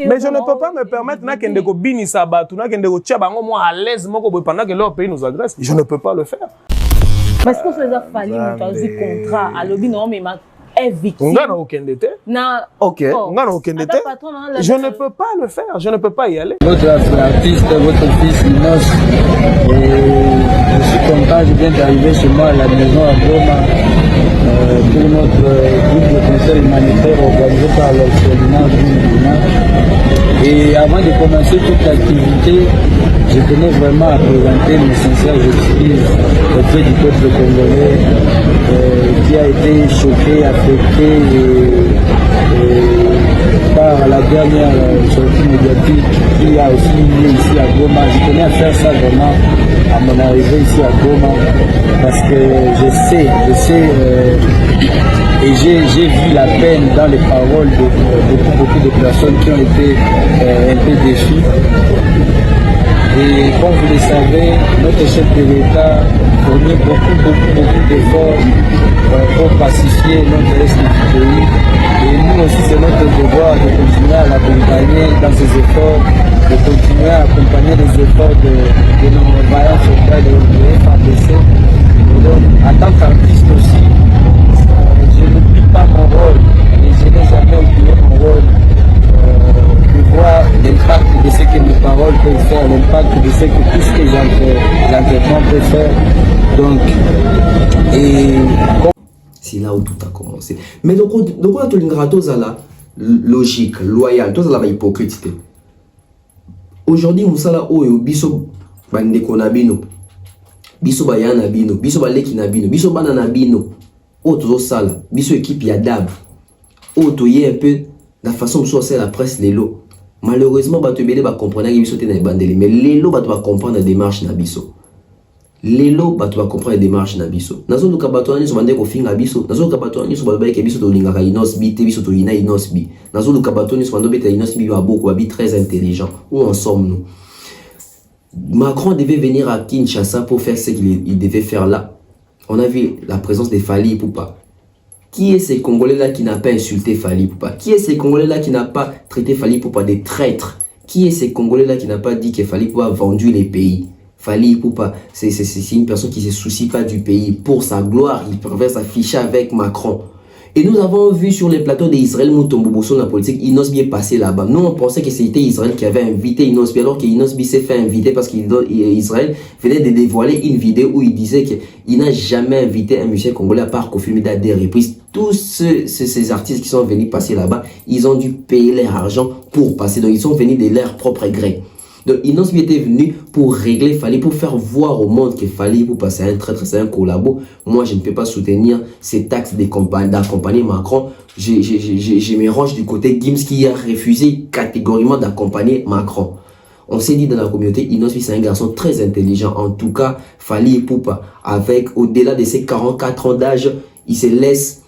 Mais je ne peux pas me permettre na kende ko binisa batu, na kende ko tia bango moi à l'aise moko boy pendant que leur pays nous agresse. Je ne peux pas le faire. Parce que ça a fallu un contrat à lobby non mais ma est victime. On a aucun détail. OK. On a aucun détail. Je ne peux pas le faire, je ne peux pas y aller. Votre artiste, votre fils Inos, je suis content, je viens d'arriver chez moi à la maison à Goma pour notre groupe de concert humanitaire organisé par l'orphelinat. Et avant de commencer toute l'activité, je tenais vraiment à présenter mes sincères excuses auprès du peuple congolais qui a été choqué, affecté par la dernière sortie médiatique qui a aussi lieu ici à Goma. Je tenais à faire ça vraiment à mon arrivée ici à Goma parce que je sais et j'ai vu la peine dans les paroles de beaucoup de personnes qui ont été un peu déçues. Et comme vous le savez, notre chef de l'État fournit beaucoup d'efforts pour pacifier notre reste du pays. Et nous aussi, c'est notre devoir de continuer à l'accompagner dans ses efforts, de continuer à accompagner les efforts de nos vaillants soldats de FARDC. Donc, en tant qu'artiste aussi, je n'oublie pas mon rôle et je n'ai jamais oublié mon rôle. De voir l'impact de ce que mes paroles peuvent faire, l'impact de ce que tout ce que j'entreprends peut faire. Donc, c'est là où tout a commencé. Mais donc on a tout la logique, loyale, tout ça la hypocrite. Aujourd'hui, musala oyo biso bandeko na bino, biso bayana bino, biso baleki na bino, biso bana na bino, o tozo sala, biso équipe ya dab, o toye un peu la façon dont c'est la presse lelo. Malheureusement, bato belé ba comprendre que biso te na bandeli, mais lelo bato ba comprendre la démarche na biso. Lelo bato ba comprendre la démarche na biso. Nazo luka bato ani so bande ko finga biso, nazo luka bato ani so ba ke biso to linga ka Inos bi te biso to ina Inos bi. Nazo luka bato ani so bande beta Inos bi ba beaucoup ba bi très intelligent. Où en sommes-nous? Macron devait venir à Kinshasa pour faire ce qu'il devait faire là. On a vu la présence de Fally Ipupa. Qui est ce Congolais-là qui n'a pas insulté Fally Ipupa? Qui est ce Congolais-là qui n'a pas traité Fally Ipupa des traîtres? Qui est ce Congolais-là qui n'a pas dit que Fally Ipupa a vendu les pays? Fally Ipupa, c'est une personne qui ne se soucie pas du pays. Pour sa gloire, il préfère s'afficher avec Macron. Et nous avons vu sur les plateaux d'Israël Mutomboboso, la politique, Inosbi est passé là-bas. Nous, on pensait que c'était Israël qui avait invité Inosbi, alors que Inosbi s'est fait inviter parce qu'Israël venait de dévoiler une vidéo où il disait qu'il n'a jamais invité un musicien congolais à part Kofi Meda des reprises. Tous ces artistes qui sont venus passer là-bas, ils ont dû payer leur argent pour passer. Donc, ils sont venus de leur propre gré. Donc, Inosbi était venu pour régler Fally, pour faire voir au monde que Fally, pour passer un traître, c'est un collabo. Moi, je ne peux pas soutenir ces taxes d'accompagner Macron. Je me range du côté Gims qui a refusé catégoriquement d'accompagner Macron. On s'est dit dans la communauté, Inosbi c'est un garçon très intelligent. En tout cas, Fally Ipupa, avec au-delà de ses 44 ans d'âge, il se laisse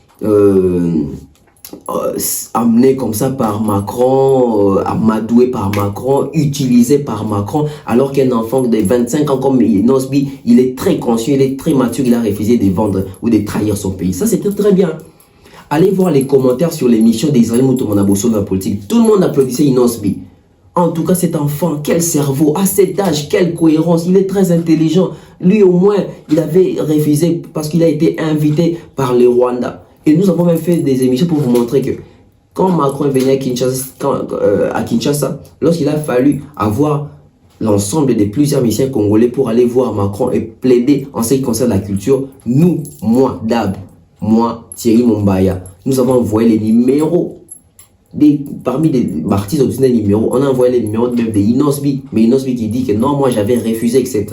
amené comme ça par Macron, amadoué par Macron, utilisé par Macron, alors qu'un enfant de 25 ans comme Inosbi, il est très conscient, il est très mature, il a refusé de vendre ou de trahir son pays. Ça, c'était très bien. Allez voir les commentaires sur l'émission d'Israël Mutomboboso dans la politique. Tout le monde applaudissait Inosbi. En tout cas, cet enfant, quel cerveau, à cet âge, quelle cohérence, il est très intelligent. Lui, au moins, il avait refusé parce qu'il a été invité par le Rwanda. Et nous avons même fait des émissions pour vous montrer que quand Macron est venu à Kinshasa, lorsqu'il a fallu avoir l'ensemble de plusieurs musiciens congolais pour aller voir Macron et plaider en ce qui concerne la culture, nous, moi, Dab, moi, Thierry Mombaya, nous avons envoyé les numéros. Parmi les artistes qui ont des numéros, on a envoyé les numéros même de Inosbi, mais Inosbi qui dit que non, moi j'avais refusé, etc.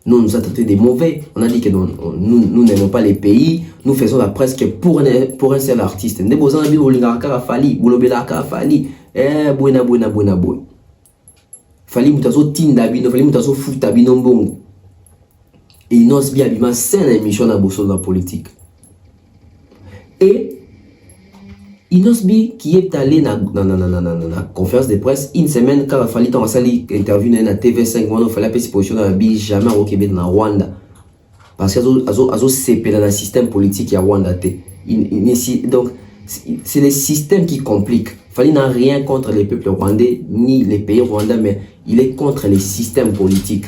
Nous, on nous a traités des mauvais. On a dit que nous n'aimons pas les pays. Nous faisons la presse que pour un seul artiste. Nous avons dit que Fally, Fally, Fally mutazo tinda bino, Fally mutazo futa bino mbongo. Et Inosbi abima c'est une émission dans la politique. Et Inosbi qui est allé dans la conférence de presse une semaine quand il a fallu interview dans la TV5, il fallait se positionner dans la jamais au Québec dans Rwanda. Parce qu'ils ont séparé dans le système politique à Rwanda. Donc, c'est le système qui complique. Fali n'a rien contre les peuples rwandais ni les pays rwandais, mais il est contre les systèmes politiques.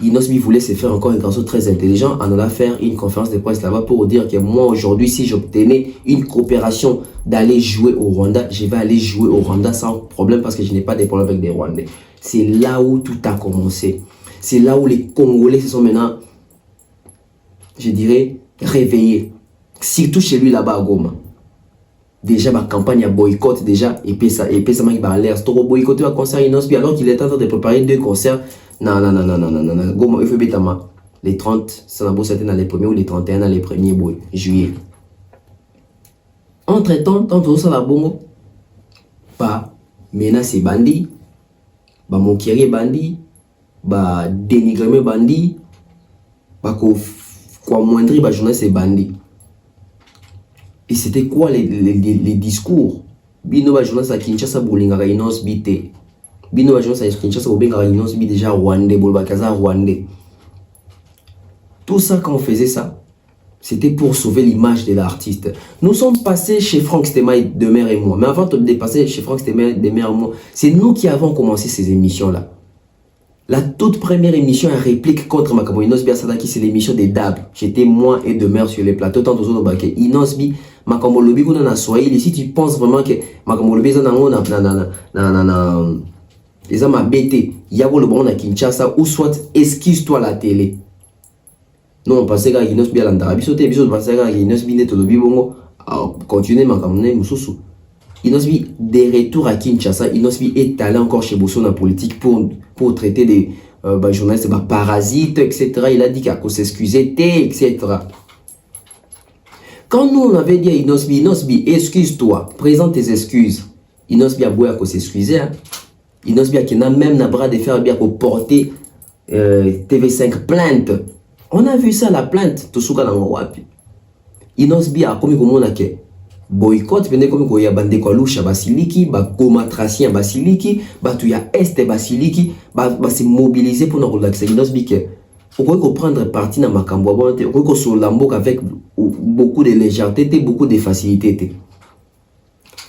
Inosbi voulait se faire encore un garçon très intelligent en allant faire une conférence de presse là-bas pour dire que moi aujourd'hui, si j'obtenais une coopération d'aller jouer au Rwanda, je vais aller jouer au Rwanda sans problème parce que je n'ai pas de problème avec des Rwandais. C'est là où tout a commencé. C'est là où les Congolais se sont maintenant, je dirais, réveillés. Surtout chez lui là-bas à Goma. Déjà, ma campagne a boycott déjà, et puis ça m'a l'air. Trop boycotté un concert Inosbi alors qu'il est en train de préparer 2 concerts. Non. Goma, il faut bétama. Les 30, ça n'a pas été dans les premiers ou les 31 dans les premiers juillet. Entre-temps, tant que ça va bon, pas menacer bandit, pas moquer bandit, pas dénigrer bandit, pas quoi moindre, pas journaliste bandit. Et c'était quoi les discours? Bino va journaliste à Kinshasa Boulingara Inosbi te. Bino va journaliste à Kinshasa Boulingara Inosbi déjà rwandais, Bolbakaza rwandais. Tout ça, quand on faisait ça, c'était pour sauver l'image de l'artiste. Nous sommes passés chez Franck Stemay, Demer et moi. Mais avant de dépasser chez Franck Stemay, Demer et moi, c'est nous qui avons commencé ces émissions-là. La toute première émission à réplique contre Makambo Inosbi Asadaki, c'est l'émission des DAB. J'étais moi et Demer sur les plateaux, tant aux autres Inosbi, Makambo Lobi, qu'on a Swahili. Si tu penses vraiment que Makambo Lobi, les hommes à BT, Yabo le bon à Kinshasa, ou soit excuse-toi la télé. Non, on pensait qu'à Inosbi à l'Andarabi, sauté, bisous, on pensait qu'à Inosbi n'est Tolobi Bongo, continuez Makambo Moussousou. Inosbi, des retours à Kinshasa, Inosbi est allé encore chez Bosso dans la politique pour traiter des journalistes parasites, etc. Il a dit qu'il faut s'excuser, etc. Quand nous on avait dit à Inosbi, excuse-toi, présente tes excuses. Inosbi a beau à s'excuser. Hein? Inosbi a même un bras de fer bien pour porter TV5 plainte. On a vu ça, la plainte. Tout ce qu'on a wapi. Inosbi a commis comme on a que boycott, pendant comme il y a bandé quoi loucha basiliki, ba Goma tracien basiliki, ba tu ya est basiliki, ba se mobiliser pour nous relaxer. Inosbi que on peut prendre parti dans Makambo, on peut se lamboc avec beaucoup de légèreté, beaucoup de facilité.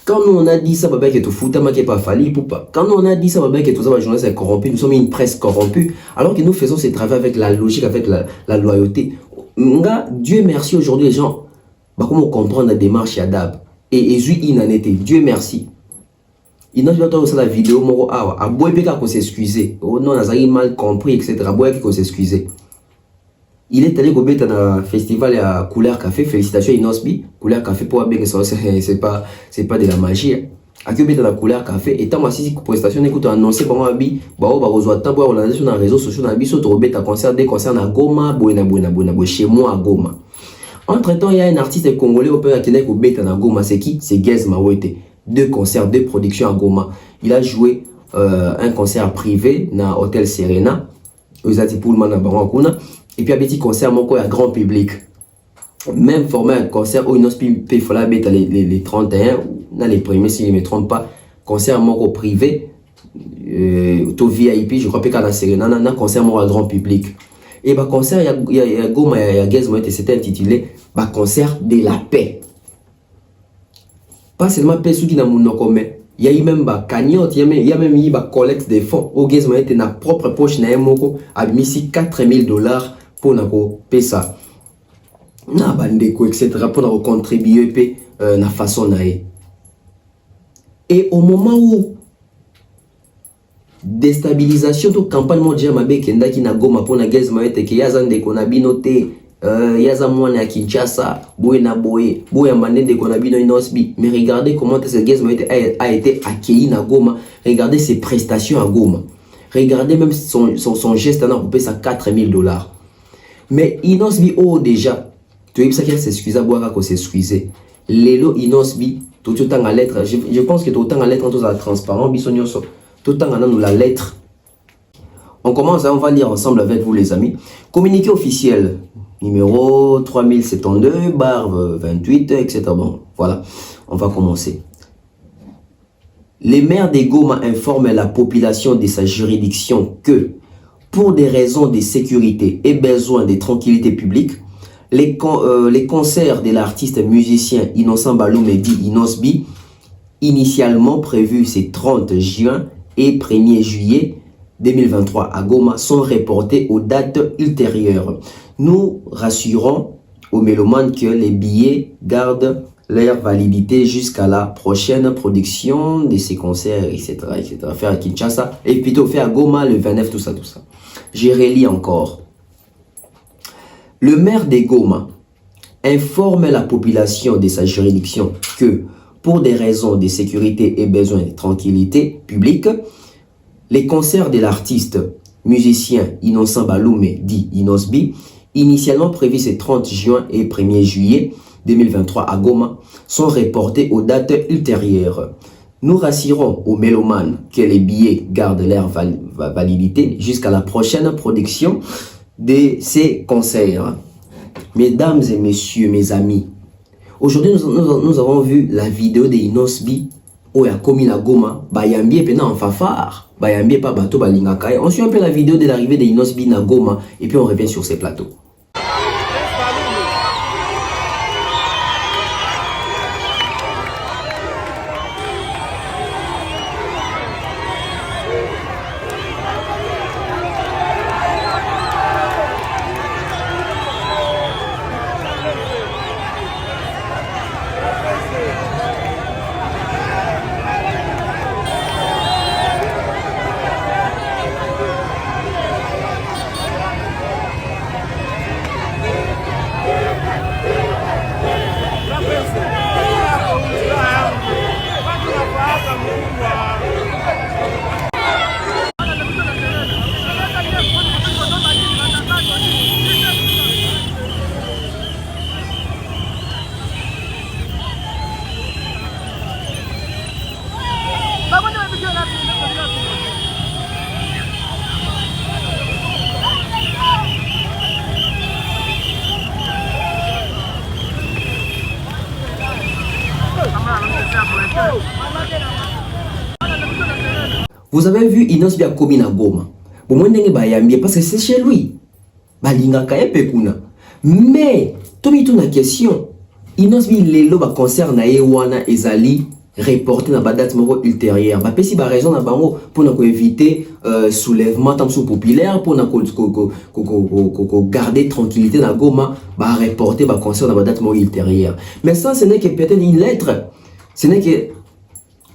Quand nous on a dit ça, que tout fout, ma qui pas fallu pour pas. Quand nous on a dit ça, que tout ça, journaliste est corrompu, nous sommes une presse corrompue, alors que nous faisons ce travail avec la logique, avec la loyauté. Dieu merci aujourd'hui les gens. Comment comprendre la démarche Yadab et il en était, Dieu merci. Il n'a pas aussi la vidéo, moro a boy peka qu'on s'excuser. Oh non, on a mal compris, etc. Boy qu'on s'excuser. Il est allé au dans un festival à Couleur Café. Félicitations Inosbi. Couleur Café pour bien que c'est pas de la magie. À que dans la Couleur Café et tant que prestation écoute annoncé par moi bi ba o ba rezo ta boy on sur les réseaux sociaux na biso to robeta concert des concerts na Goma boina chez moi à Goma. Entre-temps, il y a un artiste congolais au Père Akine au Beta na Goma, c'est qui? C'est Gez Mawete. 2 concerts, 2 productions à Goma. Il a joué un concert privé dans Hôtel Serena, aux Atipoulman à Barakuna, et puis un petit concert mon à grand public. Même format un concert où Inosbi peut faire les 31, dans les premiers si je ne me trompe pas, concert mon privé, au VIP, je crois que dans Serena, un concert mon à grand public. Et bah concert, il y a Goma, il y a Gez Mawete, c'était intitulé bah concert de la paix. Pas seulement paix ceux qui n'ont pas commun. Il y a eu même bah cagnotte, il y a même eu bah collecte des fonds. Au Gez Mawete na propre poche na moko a mis $4,000 pour na ko payer ça. Na bandeko etc. pour na contribuer na façon na e. Et au moment où déstabilisation de campagne mondiale mabe kenda ki na Goma pour na Gez Mawete ke yaza ndeko na binote yaza mwana ya Kinshasa boye na boye mbande ndeko na bino Inosbi. Mais regardez comment ce Gez Mawete a été accueilli na Goma. Regardez ses prestations à Goma. Regardez même son geste à couper ça $4,000. Mais Inosbi déjà tu sais ça qu'il s'excuse à boire qu'on s'excuser. Lelo Inosbi tout autant à lettre. Je pense que tout autant à lettre tout à transparent bisonyoso. Tout le temps, on a nous la lettre. On commence, on va lire ensemble avec vous les amis. Communiqué officiel. numéro 3072/28, etc. Bon, voilà, on va commencer. Les maires des Goma informent la population de sa juridiction que, pour des raisons de sécurité et besoin de tranquillité publique, les concerts de l'artiste musicien Innocent Baloume dit Inosbi, initialement prévus ce 30 juin et 1er juillet 2023 à Goma, sont reportés aux dates ultérieures. Nous rassurons aux mélomanes que les billets gardent leur validité jusqu'à la prochaine production de ces concerts, etc. Faire à Kinshasa et plutôt faire à Goma le 29, tout ça. Je relis encore. Le maire de Goma informe la population de sa juridiction que, pour des raisons de sécurité et besoin de tranquillité publique, les concerts de l'artiste musicien Innocent Baloume dit Inosbi, initialement prévus ce 30 juin et 1er juillet 2023 à Goma, sont reportés aux dates ultérieures. Nous rassurons aux mélomanes que les billets gardent leur validité jusqu'à la prochaine production de ces concerts. Mesdames et messieurs, mes amis, aujourd'hui nous avons vu la vidéo de Inosbi où il a commis la Goma, Bayambi et en fafard, Bayambi pas bateau balingakaye. On suit un peu la vidéo de l'arrivée de Inosbi na Goma et puis on revient sur ces plateaux. Vous avez vu Inosbi a commis na Goma. Bon, moi ndenge bayambi parce que c'est chez lui. Balinga kaye pekuna. Mais tomi tuna question. Inosbi lelo ba concert na wana ezali reporté na ba date moko ultérieure. Ba pesi ba raison na bango pour na ko éviter soulèvement tam sous populaire pour na ko garder tranquillité na Goma, ba reporter ba concert na ba date moko ultérieure. Mais ça ce n'est que peut-être une lettre. Ce n'est que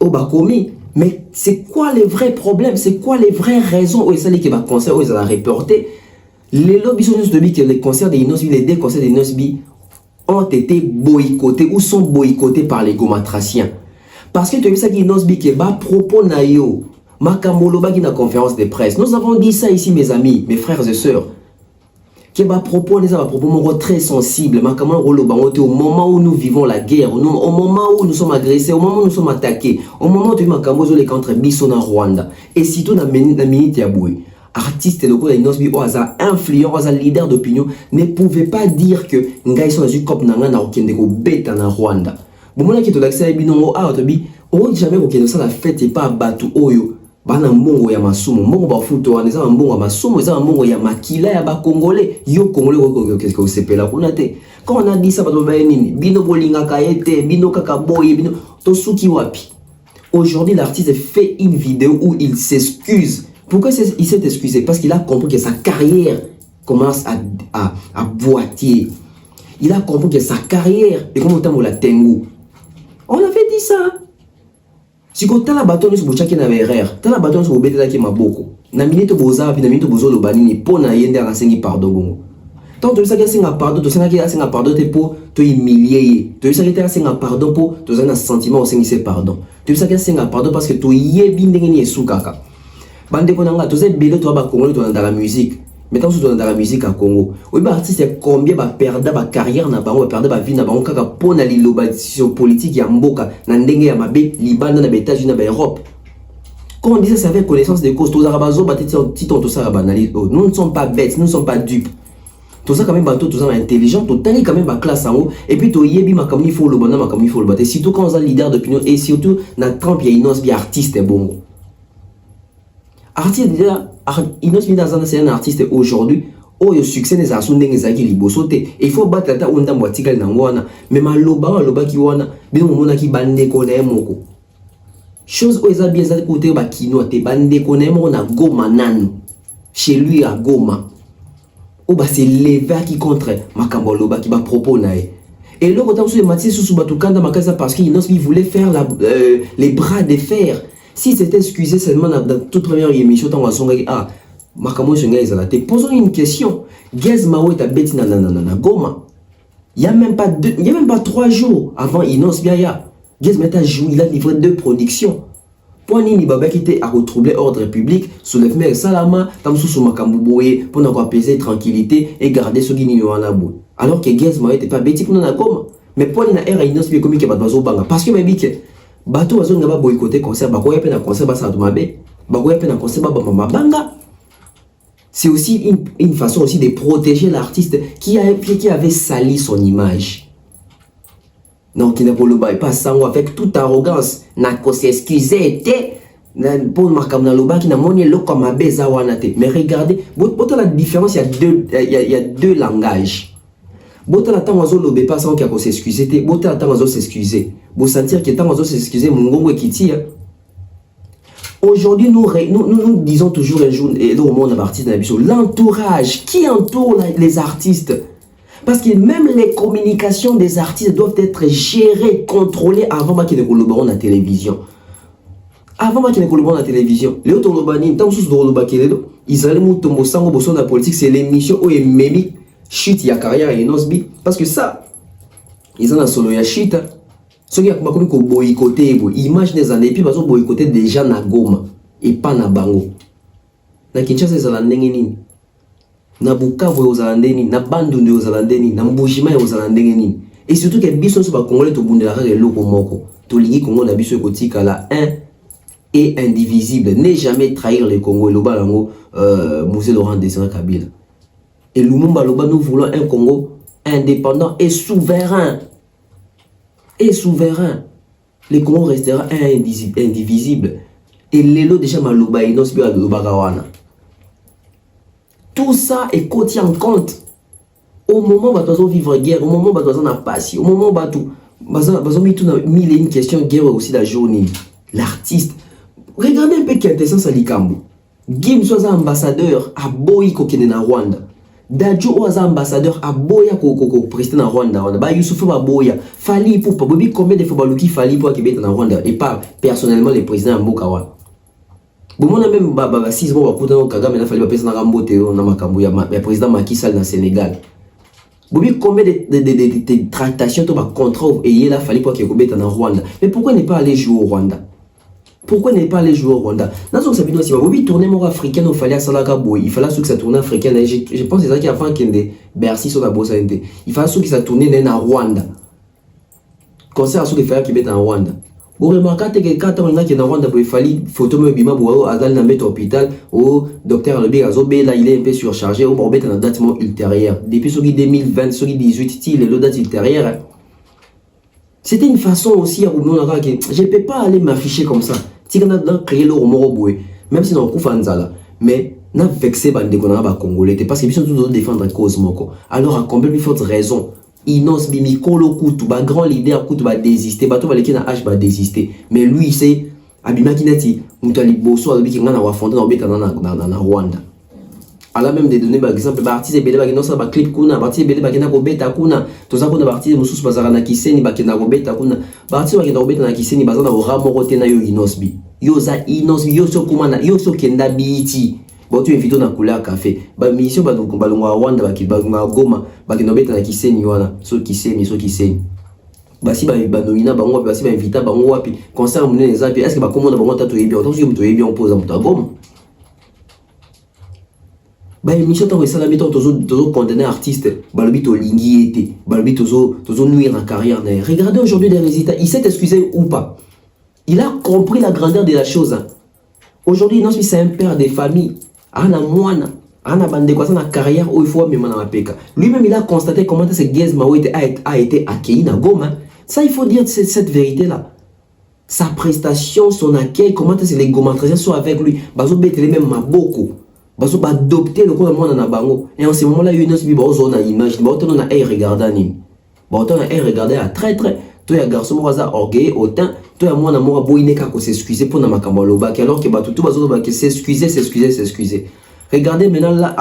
au ba commis. Mais c'est quoi les vrais problèmes? C'est quoi les vraies raisons où ils allaient que les concerts où ils allaient reporter? Les lobbies sont juste que les concerts de Inosbi, les deux concerts de Inosbi ont été boycottés ou sont boycottés par les gomatraciens. Parce que tu as vu ça qui Inosbi qui va propos na yo, makamolo ba qui na conférence de presse. Nous avons dit ça ici mes amis, mes frères et sœurs. Qui va propos les propos très sensibles, makamolo au moment où nous vivons la guerre, au moment où nous sommes agressés, au moment où nous sommes attaqués, au moment où tu makamolo les contre Biso na Rwanda et surtout na minute ya boui. Artiste locaux Inosbi ou hasard influent, hasard leader d'opinion ne pouvait pas dire que ngai sont azu kop nanga na okende ko beta na Rwanda. Bon mona ki to l'accès binongo a otobi o jamais okende ça la fête et pas batu oyo. Bana mbongo ya masumo mbongo ba futo wana za mbongo ya masumo za mbongo ya makila ya ba congolais yo congolais qu'est-ce que vous sepela kuna te quand on a dit ça ba ba nini bino bolinga kaete bino kaka boy bino to suki wapi. Aujourd'hui l'artiste fait une vidéo où il s'excuse. Pourquoi il s'est excusé? Parce qu'il a compris que sa carrière commence à boiter. Il a compris que sa carrière est comme autant la tengu. On avait dit ça. Si vous avez un bâton, vous avez un erreur. Vous avez un bâton, vous avez un maboko. Na minute boza, puis na minute bozo lo banini pour na yende renseigner pardon. Tant que vous avez un pardon, vous avez un pardon pour te humilier. Vous avez un pardon pour te donner un sentiment au Seigneur pardon. Vous avez un pardon parce que tu y bien dengeni esukaka. Bande konanga, tu sais belé toi ba Congo dans la musique. Mais quand tu dans la musique à Congo, oui bah artiste combien ba perdre ba carrière na bango, perdre ba vie na bango kaka pona liloba sur politique ya mboka na ndenge ya mabe Liban na États-Unis na Europe. Quand on dit ça avec connaissance des causes, tous arabazo ba titon tout ça banali. Nous ne sommes pas bêtes, nous ne sommes pas dupes. Tout ça quand même bateau, tout ça intelligent, tout ça quand même ma classe en haut. Et puis tu yebi ma comme il faut le bon, ma comme il faut le battre. Surtout quand on a leader d'opinion et surtout dans Trump il y a Inos bi artiste bon. Artiste déjà Inos bi dans c'est un artiste aujourd'hui. Oh le succès des artistes ndenge zaki liboso te. Il faut battre ta onda mwatika na ngwana. Mais maloba ki wana be mona ki bande ko na moko. Chose où ils bien ça côté ba kino te bande ko na moko na Goma nanu. Chez lui à Goma. Ou bah c'est levé qui contre makambo loba qui va propos nae. Et là quand on se matin sous batukanda makasa parce qu'il voulait faire les bras de fer. Si c'était excusé seulement dans toute première émission tant on ah makambo songa ezala te. Posons une question. Gaz Mao est à beti na Goma. Il y a même pas 3 jours avant Inos Biaya. Gaz Meta joue, il a livré 2 productions. Pour Nini Baba qui était à retroubler ordre public, soulèvement et salama, tam sous Makambouboé, pour n'avoir apaiser tranquillité et garder ce qui n'y en a beau. Alors que Gaz Mao était pas bêti pour na Goma. Mais pour Nina Air et Inos Biya comme qui va bateau banga. Parce que même que bateau azon ngaba boycotter concert, bah quoi y a peine concert bah ça doit mabe, bah quoi y a peine concert bah mama banga. C'est aussi une façon aussi de protéger l'artiste qui avait sali son image. Non, qui n'a pas sang avec toute arrogance. N'a qu'à s'excuser. Pour marquer na loba qui n'a moni lo comme ma beza wanate. Mais regardez, votre la différence, il y a 2 langages. Votre la temps oiseau lobé pas sans qu'il y a s'excuser. Votre la temps oiseau s'excuser. Vous sentir que temps oiseau s'excuser mon gongo kiti. Aujourd'hui, nous disons toujours un jour et au monde à partir de l'entourage qui entoure les artistes. Parce que même les communications des artistes doivent être gérées, contrôlées avant qu'ils ne collaborent dans la télévision. Avant qu'ils ne collaborent dans la télévision. Les autres ils allaient moutombo sango bosso de la politique, c'est l'émission où ils mémiquent chute ya carrière et Inosbi. Parce que ça, ils ont un solo ya chute. Ceux qui ont boycotté, image des années, puis ils ont boycotté déjà na Goma et pas na Bango. Na Kinshasa, ils ont nini. Na Bukavu ozala ndeni, na Bandundu ozala ndeni, na Mbujima ozala ndeni. Et surtout que biso so ba congolais to bundela ka eloko moko. To lingi Congo na biso ekotika la un et indivisible. Ne jamais trahir le Congo. Loba lango Mose Laurent Désiré Kabila. Et Lumumba Loba, nous voulons un Congo indépendant et souverain. Et souverain. Le Congo restera un indivisible. Et l'élo déjà Maloba Inos Bia Loba Gawana. Tout ça est coté en compte. Au moment où nous vivre guerre, au moment où nous avons passé, au moment où nous avons mis une question guerre aussi la journée. L'artiste. Regardez un peu quintessence à Likambo. Gims soit ambassadeur à Boyi Kokene na Rwanda. Dadju was ambassadeur à Boya Koko président na Rwanda. Ba Youssouf ba Boya. Fali pour Bobi combien de fois Baluki Fali pour Québec na Rwanda et pas personnellement le président Mbokawa. Bon, on a même 6 mois pour que Kagame n'a fallu pas na Rambote na makambo ya président Macky Sall na Sénégal. Bobi combien de tractations to ba contrat et il a fallu pour que Québec na Rwanda. Mais pourquoi ne pas aller jouer au Rwanda? Pourquoi ne pas aller jouer au Rwanda? Dans ce sabino si Bobi tourner mon africain il fallait à Salaka Boy, il fallait que ça tourne africain. Je pense c'est ça qui a fait que Bercy sur la bourse NT. Il fallait que ça tourne na Rwanda. Concert à ce qu'il fallait Québec na Rwanda. Vous remarquez que quand on a qui est dans Rwanda, il fallait photo me bima boao adal na mettre hôpital au docteur le Azobe là il est un peu surchargé au bord dans date ultérieure. Depuis ce qui 2020, ce qui 18 il est le date ultérieure. C'était une façon aussi à vous montrer que je peux pas aller m'afficher comme ça. Si on a créé le romoro boué, même si on coupe Anzala, mais n'a vexé bande qu'on a congolais parce que ils sont tous défendre la cause moko. Alors à combien plus forte raison? Inos Bimikolo Koutou, ba grand leader Koutou va désister, ba tout va l'équipe na H va désister. Mais lui c'est Abima Kinati, Moutali Bosso, Abi qui ngana wa fonda na obeta na Rwanda. Alors même des données par exemple, ba artiste belé ba kinosa ba clip kuna, ba artiste belé ba kina ko beta kuna, to za ko na ba artiste mususu bazara na kiseni ba kina ko beta kuna. Ba artiste ba kina ko beta na kiseni bazana o ramorote na yo Inos Bi. Yo za Inos Bi yo so kumana, yo so kenda biti. Bon tu invito na couleur café ba mission ba donc balongwa Rwanda ba kibanga Goma ba kinobeta na kiseni wana so kiseni ba si ba noina ba ngwa ba si ba invita ba ngwa pi concert munene zapi est-ce que ba komona ba ngwa tatu yebi autant que muto yebi on pose muto Goma ba mission to resala meto tozo condamner artiste ba lobi to lingi été ba lobi tozo nuire en carrière. Regardez aujourd'hui les résultats, il s'est excusé ou pas, il a compris la grandeur de la chose. Aujourd'hui non c'est un père de famille. Ana mwana On a bandé quoi ça na carrière où il faut même na peka. Lui-même il a constaté comment ce Gez Mawe a été accueilli na Goma. Ça il faut dire cette vérité là. Sa prestation, son accueil, comment est-ce que les gomatrasiens sont avec lui. Bazo betele même maboko. Bazo ba adopter le quoi moi na bango. Et en ce moment là Younes bi bazo na image, bazo na ay regarder ni. Bazo na ay regarder à très toi ya garçon mo za orgueil autant toi ya moi na mo boyine ka ko s'excuser pour na makambo loba alors que bato tout bazo ba que s'excuser. Regardez maintenant là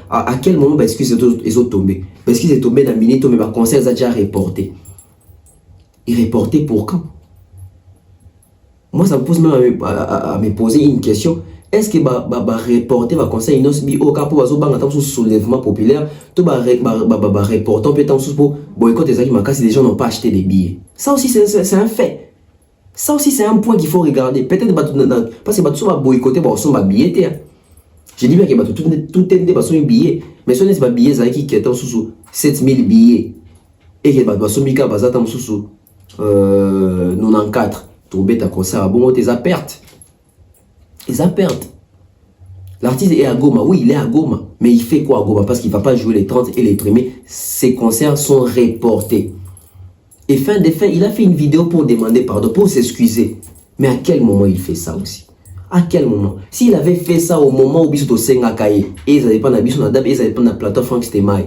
à quel moment bah excusez ils ont tombé. Parce qu'ils sont tombés dans minute mais ba conseil a déjà reporté. Il reporté pour quand? Moi, ça me pose même à me poser une question. Est-ce que reporter va conseiller Inosbi au cas pour sous soulèvement populaire, tout reporter peut-être pour boycotter les aliments si les gens n'ont pas acheté des billets. Ça aussi c'est un fait. Ça aussi c'est un point qu'il faut regarder. Peut-être parce que tout va boycotter pour son billet. Je dis bien que tout est pas son billet, mais ce n'est pas billet ça qui est sous 7000 billets et que son mika bazata sous 94. Tomber ta concert à bon, t'es à perte. Ils à perte. L'artiste est à Goma. Oui, il est à Goma. Mais il fait quoi à Goma? Parce qu'il ne va pas jouer les 30 et les premiers. Ses concerts sont reportés. Et fin des faits, il a fait une vidéo pour demander pardon, pour s'excuser. Mais à quel moment il fait ça aussi? À quel moment? S'il avait fait ça au moment où Bissot Senga Kaye, et ils n'avaient pas na Bissot Nadab, et ils n'avaient pas na plateau Frank Stemaï.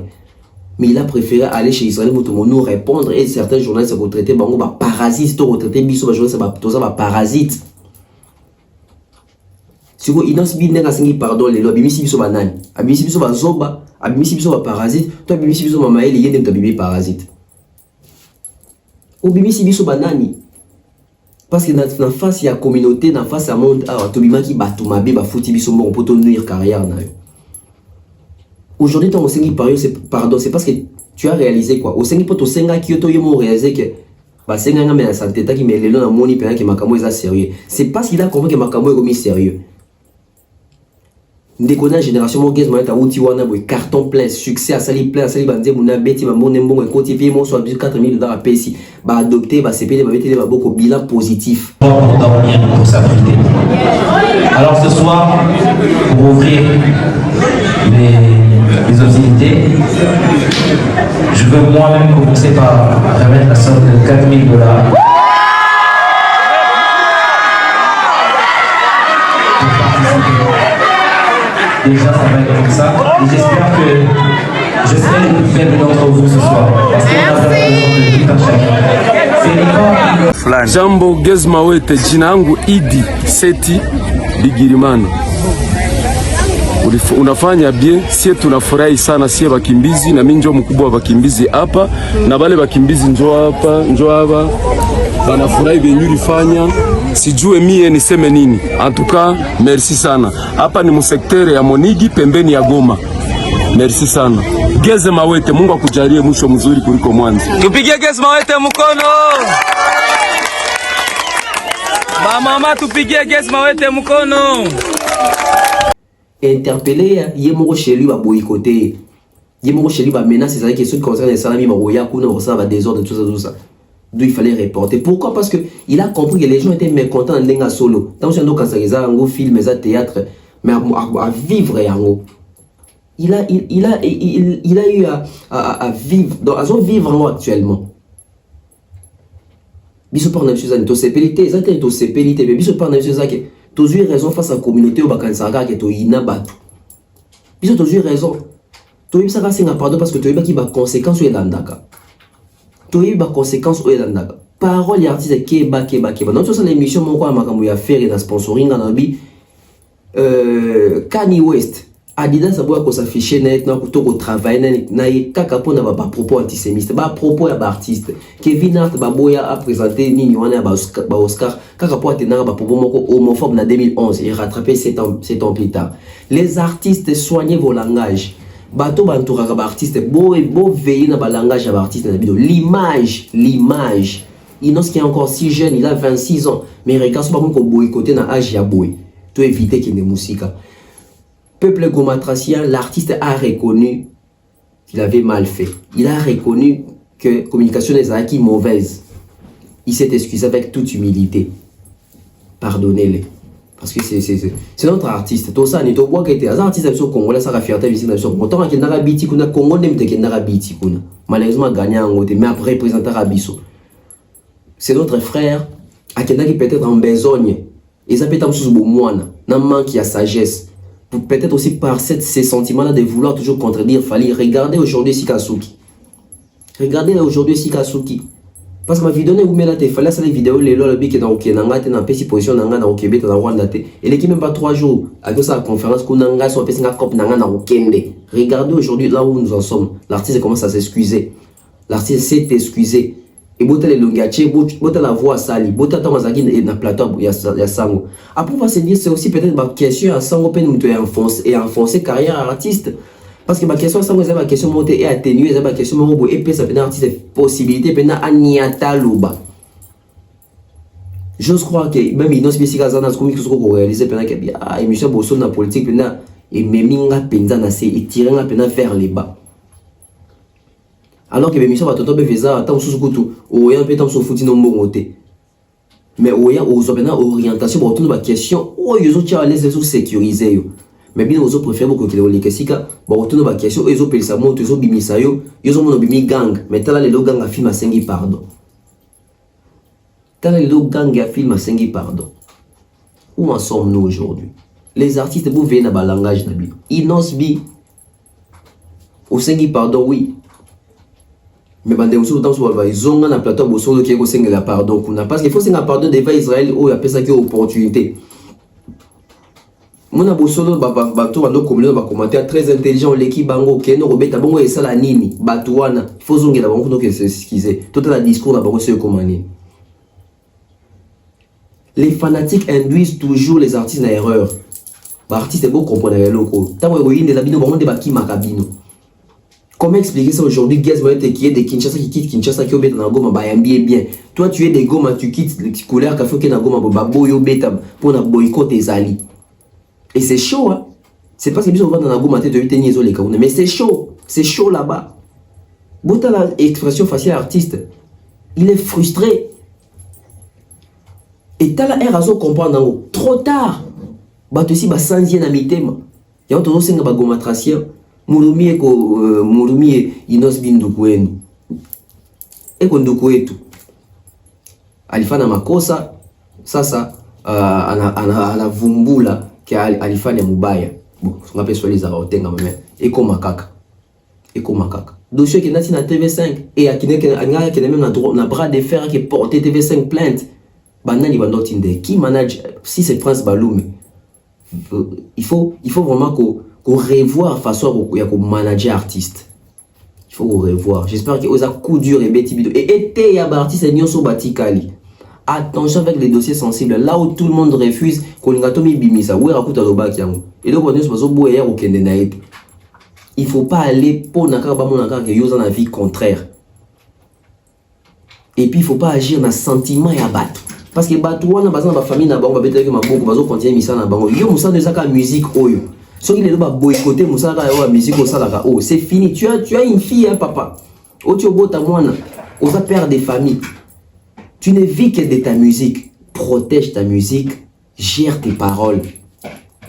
Mais il a préféré aller chez Israël pour nous répondre et certains journalistes ont retraité bango ba parasite, ont retraité biso ba journaliste ba parasite. Si vous Inos bi nenga singi pardon les lois bimisi biso banani, abimisi biso ba zoba, abimisi biso ba parasite, toi bimisi biso mama ele yende tabibi parasite. Ou bimisi biso banani. Parce que dans face il y a communauté, dans face à monde ah to bimaki batuma be ba fouti biso mbongo poto nuire carrière na yo. Aujourd'hui, ton pardon, c'est parce que tu as réalisé quoi? Au Sengi poto senga qui auto yemo réalisé que bah senga nga mais la santé ta qui mais le long na moni pendant que makamo est sérieux. C'est parce qu'il a compris que makamo est comme sérieux. Ndekona génération mo Gez Mawe ta outi wana boy carton plein, succès à sali plein, à sali banze muna beti ba mbone mbongo ekoti vie mo so 4000 $ à pesi. Ba adopter ba CPD ba beti ba boko bilan positif. Pour s'abriter. Alors ce soir, pour ouvrir les hostilités, je veux moi-même commencer par remettre la somme de 4000 $. Déjà, ça va être comme ça. Et j'espère que je serai le plus faible d'entre vous ce soir. Parce qu'on a besoin de tout à chacun. Jambo Gez Mawe te jina yangu Idi Seti Bigirimana. Unafanya bien, sie tunafurahi sana sie bakimbizi na mimi ndio mkubwa wa bakimbizi hapa na wale bakimbizi njoo hapa wanafurahi venye ulifanya. Sijue mie niseme nini. En tout cas, merci sana. Hapa ni msektere ya Monigi pembeni ya Goma. Merci sana. Gez Mawe, Mungu akujalie mwisho mzuri kuliko mwanzo. Tupigie Gez Mawe mkono. Mama tupigie Gez Mawe mkono. Interpellé, yemoko chez lui va boycotter. Yemoko chez lui va menacer, c'est-à-dire que ceux qui concernent les salami va roya kuna ça va désordre tout ça. D'où il fallait reporter. Pourquoi? Parce que il a compris que les gens étaient mécontents dans Nenga Solo. Dans un autre un film, un théâtre, mais à vivre yango. Il a eu à vivre, à vivre actuellement. Biso par na chose to sepelité, ça to sepelité, mais biso par na chose que tu as raison face à la communauté au bakansaka que to ina batu. Biso tu as raison. Tu ça va singa pardon parce que tu as qui ba conséquence au dandaka. Tu as eu des conséquences au dandaka. Parole artiste keba. Dans toute l'émission mon quoi makambo ya faire na sponsoring na bi Kanye West Adidas a beau s'afficher net na kuto travailler na kaka pona ba propos antisémites ba propos ya ba artiste Kevin Hart ba boya a présenté nini wana ba Oscar kaka po atena ba propos moko homophobe na 2011 et rattrapé 7 ans plus tard. Les artistes soignez vos langages. Bato bantouraka ba artiste beau veiller na ba langage ya ba artiste na bido l'image Inos qui est encore si jeune, il a 26 ans mais regarde pas comme boycotter na âge ya boy to éviter qu'il ne musique. Peuple gomatracien, l'artiste a reconnu qu'il avait mal fait. Il a reconnu que la communication des acquis mauvaise. Il s'est excusé avec toute humilité. Pardonnez-les. Parce que c'est notre artiste. Tout ça, nous voit que les artistes sont congolais, ça a fierté ici dans le Congo. Tant qu'il y a biti, qu'on a Congo, même qu'il y a biti, qu'on a malheureusement gagné en côté, mais après représentant Rabiso. C'est notre frère, à qui peut-être en besogne. Et ça peut être sous moine, n'a manque à sagesse. Peut-être aussi par ces sentiments-là de vouloir toujours contredire Fali. Regardez aujourd'hui Sikasuki. Regardez aujourd'hui Sikasuki. Parce que ma vidéo ne vous met là, il fallait ça les vidéos, les lois, le bic dans le Nanga, dans la position dans le Québec, dans le Rwanda. Et l'équipe même pas 3 jours. Avec ça, la conférence, qu'on a soit fait un cop Nanga dans le Kende. Regardez aujourd'hui là où nous en sommes. L'artiste commence à s'excuser. L'artiste s'est excusé. Et botta les longaché, botta la voix sali, botta tamazaki et na plateau ya sango. Après on va se dire c'est aussi peut-être ma question à sango peine nous et enfoncer carrière artiste. Parce que ma question à sango c'est ma question monter et atténuer, c'est ma question mon et puis ça peut artiste possibilité peut aniata loba. J'ose croire que même Inos Bisika Zana ce qu'on peut réaliser pendant que bien émission bosso na politique pendant et meminga penza na c'est et tirer la pendant vers les bas. Alors que l'émission va tomber visa tant sous couteau ou un peu tant sous foutu non bon côté mais ou ya aux orientation pour toute ma question ou ils ont tiré les autres sécurisés mais bien aux autres préfèrent beaucoup que les kesika pour toute ma question ils ont payé ça monte ils ont bimisa yo ils ont mon bimi gang mais t'as là les gang a film à 5 pardon t'as là les gang a film à 5 pardon où en sommes-nous aujourd'hui les artistes vous venez dans le langage nabi Inosbi au 5 pardon oui. Mais bande muso temps sur va ils ont na plateau bosso qui est senga pardon kuna parce qu'il faut senga pardon devant Israël ou appelle ça que opportunité mona bosso ba to bando communauté ba commentaire très intelligent l'équipe bango keno robeta bongo et ça la nini batuana il faut zongela bango no que c'est excuser tout la discours na bango c'est comment les fanatiques induisent toujours les artistes à erreur ba artiste beau comprendre les locaux tant que yinde la bino bango de ba ki makabino. Comment expliquer ça aujourd'hui? Gazmoët qui est de Kinshasa qui quitte Kinshasa qui est dans Goma bayambi bien. Toi tu es des Goma tu quittes les couleurs café qui est dans Goma baboyo beta pour na boycotter les alliés. Et c'est chaud hein. C'est pas que on va dans la Goma tête de tenir les Kaouna mais c'est chaud là-bas. Bota la expression faciale artiste. Il est frustré. Et t'as la raison comprendre trop tard. Bah tu si ba sanzien amitema. Ya on tozo senga ba Goma tracien. Murumie Inosbi ndukuenu eko ndukuetu alifanya makosa sasa anavumbula ke alifanya mubaya bon ngape swali za otenga mame eko makaka dossier qui nati na TV5 et akineke anga qui même na bras de fer qui porter TV5 plainte banani bandotinde qui manage si c'est Prince Balume il faut vraiment qu'on revoir façon ya ko manager artiste. Il faut qu'on revoir. J'espère que osa coup dur et beti bido et été ya artiste nyonso batikali. Attention avec les dossiers sensibles là où tout le monde refuse ko lingatomi bimisa ou rakuta lobaki yango. Et donc on est bazo boya ko kende na ete. Il faut pas aller pour naka ba monaka que yo na vie contraire. Et puis il faut pas agir na sentiment ya bato. Parce que bato wana bazana ba famille na bango ba beteke maboko bazo continuer misa na bango. Yo musa de saka musique oyo. Ceux qui les doivent boycotter la musique au salaka, oh c'est fini, tu as une fille hein papa, oh tu es beau ta moine, aux père des familles, tu ne vis que de ta musique, protège ta musique, gère tes paroles,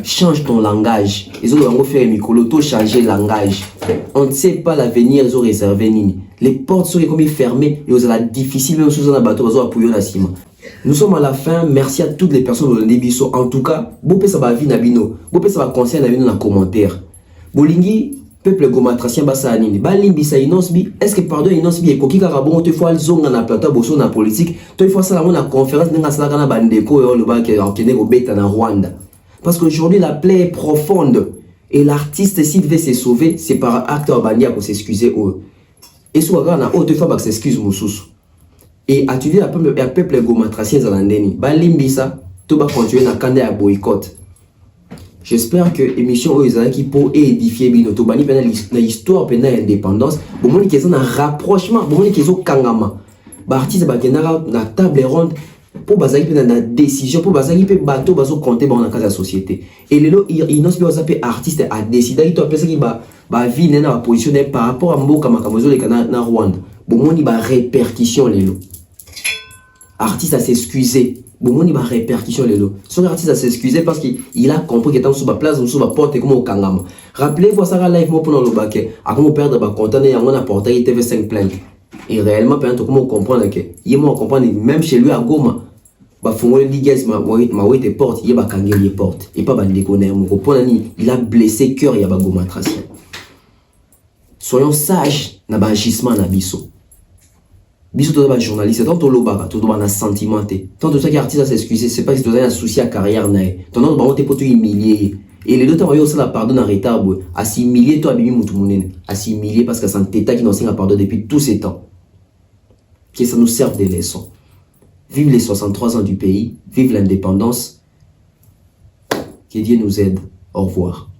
change ton langage, ils ont fait un micro, changer le langage, on ne sait pas l'avenir, ils ont réservé nini, les portes sont comme fermées, et ils ont difficile même sous un bateau, ils ont appuyé la cime. Nous sommes à la fin, merci à toutes les personnes de Nebiso. En tout cas, Bopé ça va vie nabino, Bopé ça va conseil nabino dans commentaire. Bolingi, peuple gomatracien basa anini, balimbi sa Inosbi, est-ce que pardon Inosbi et koki karabon te fois zonga na plateau bosso na politique, toi il faut ça la conférence n'enga sala na bandeko et le bak en kene ko beta na Rwanda. Parce qu'aujourd'hui la plaie est profonde et l'artiste s'il devait se sauver, c'est par acteur bandia pour s'excuser eux. Et soit na autre fois que s'excuse mususu. Et atelier à peuple gomatracien zalandeni balimbisa to ba continuer na kanda ya boycott. J'espère que l'émission qui pour édifier bino to bani pena na histoire pena indépendance bon moni qu'ils ont un rapprochement bon moni qu'ils ont kangama ba artiste ba kenara na table ronde pour bazaki pena na décision pour bazaki pe bateau bazo compter ba na casa société et lelo Inosbi osape artiste a décidé to apesa ki ba vie na position par rapport à mboka makamozo le na Rwanda bon moni ba répercussion lelo artiste à s'excuser bon, il y a répercussion les lots. Son artiste a s'excusé parce qu'il a compris qu'il était sur la place, sur la porte et comme au Kangama. Rappelez-vous ça live moi pendant le baquet, à comment perdre ba content et on a porté TV5 plainte. Et réellement peut-être comment comprendre que il moi comprendre même chez lui à Goma. Ba fongole ligues ma oui te porte, il ba kangé les portes et pas ba déconner mon comprendre il a blessé cœur ya ba Goma Tracien. Soyons sages na ba agissement na biso. Biso to ba journaliste tant to lobaka to ba na sentimenté. Tant to ça qui artiste à s'excuser, c'est pas que tu dois un souci à carrière nae. Ton nom ba on te poto humilier. Et les deux temps yo ça la pardon en retard assimiler toi bimi mutu munene. Assimiler parce que c'est un état qui n'enseigne à pardon depuis tous ces temps. Que ça nous serve des leçons. Vive les 63 ans du pays, vive l'indépendance. Que Dieu nous aide. Au revoir.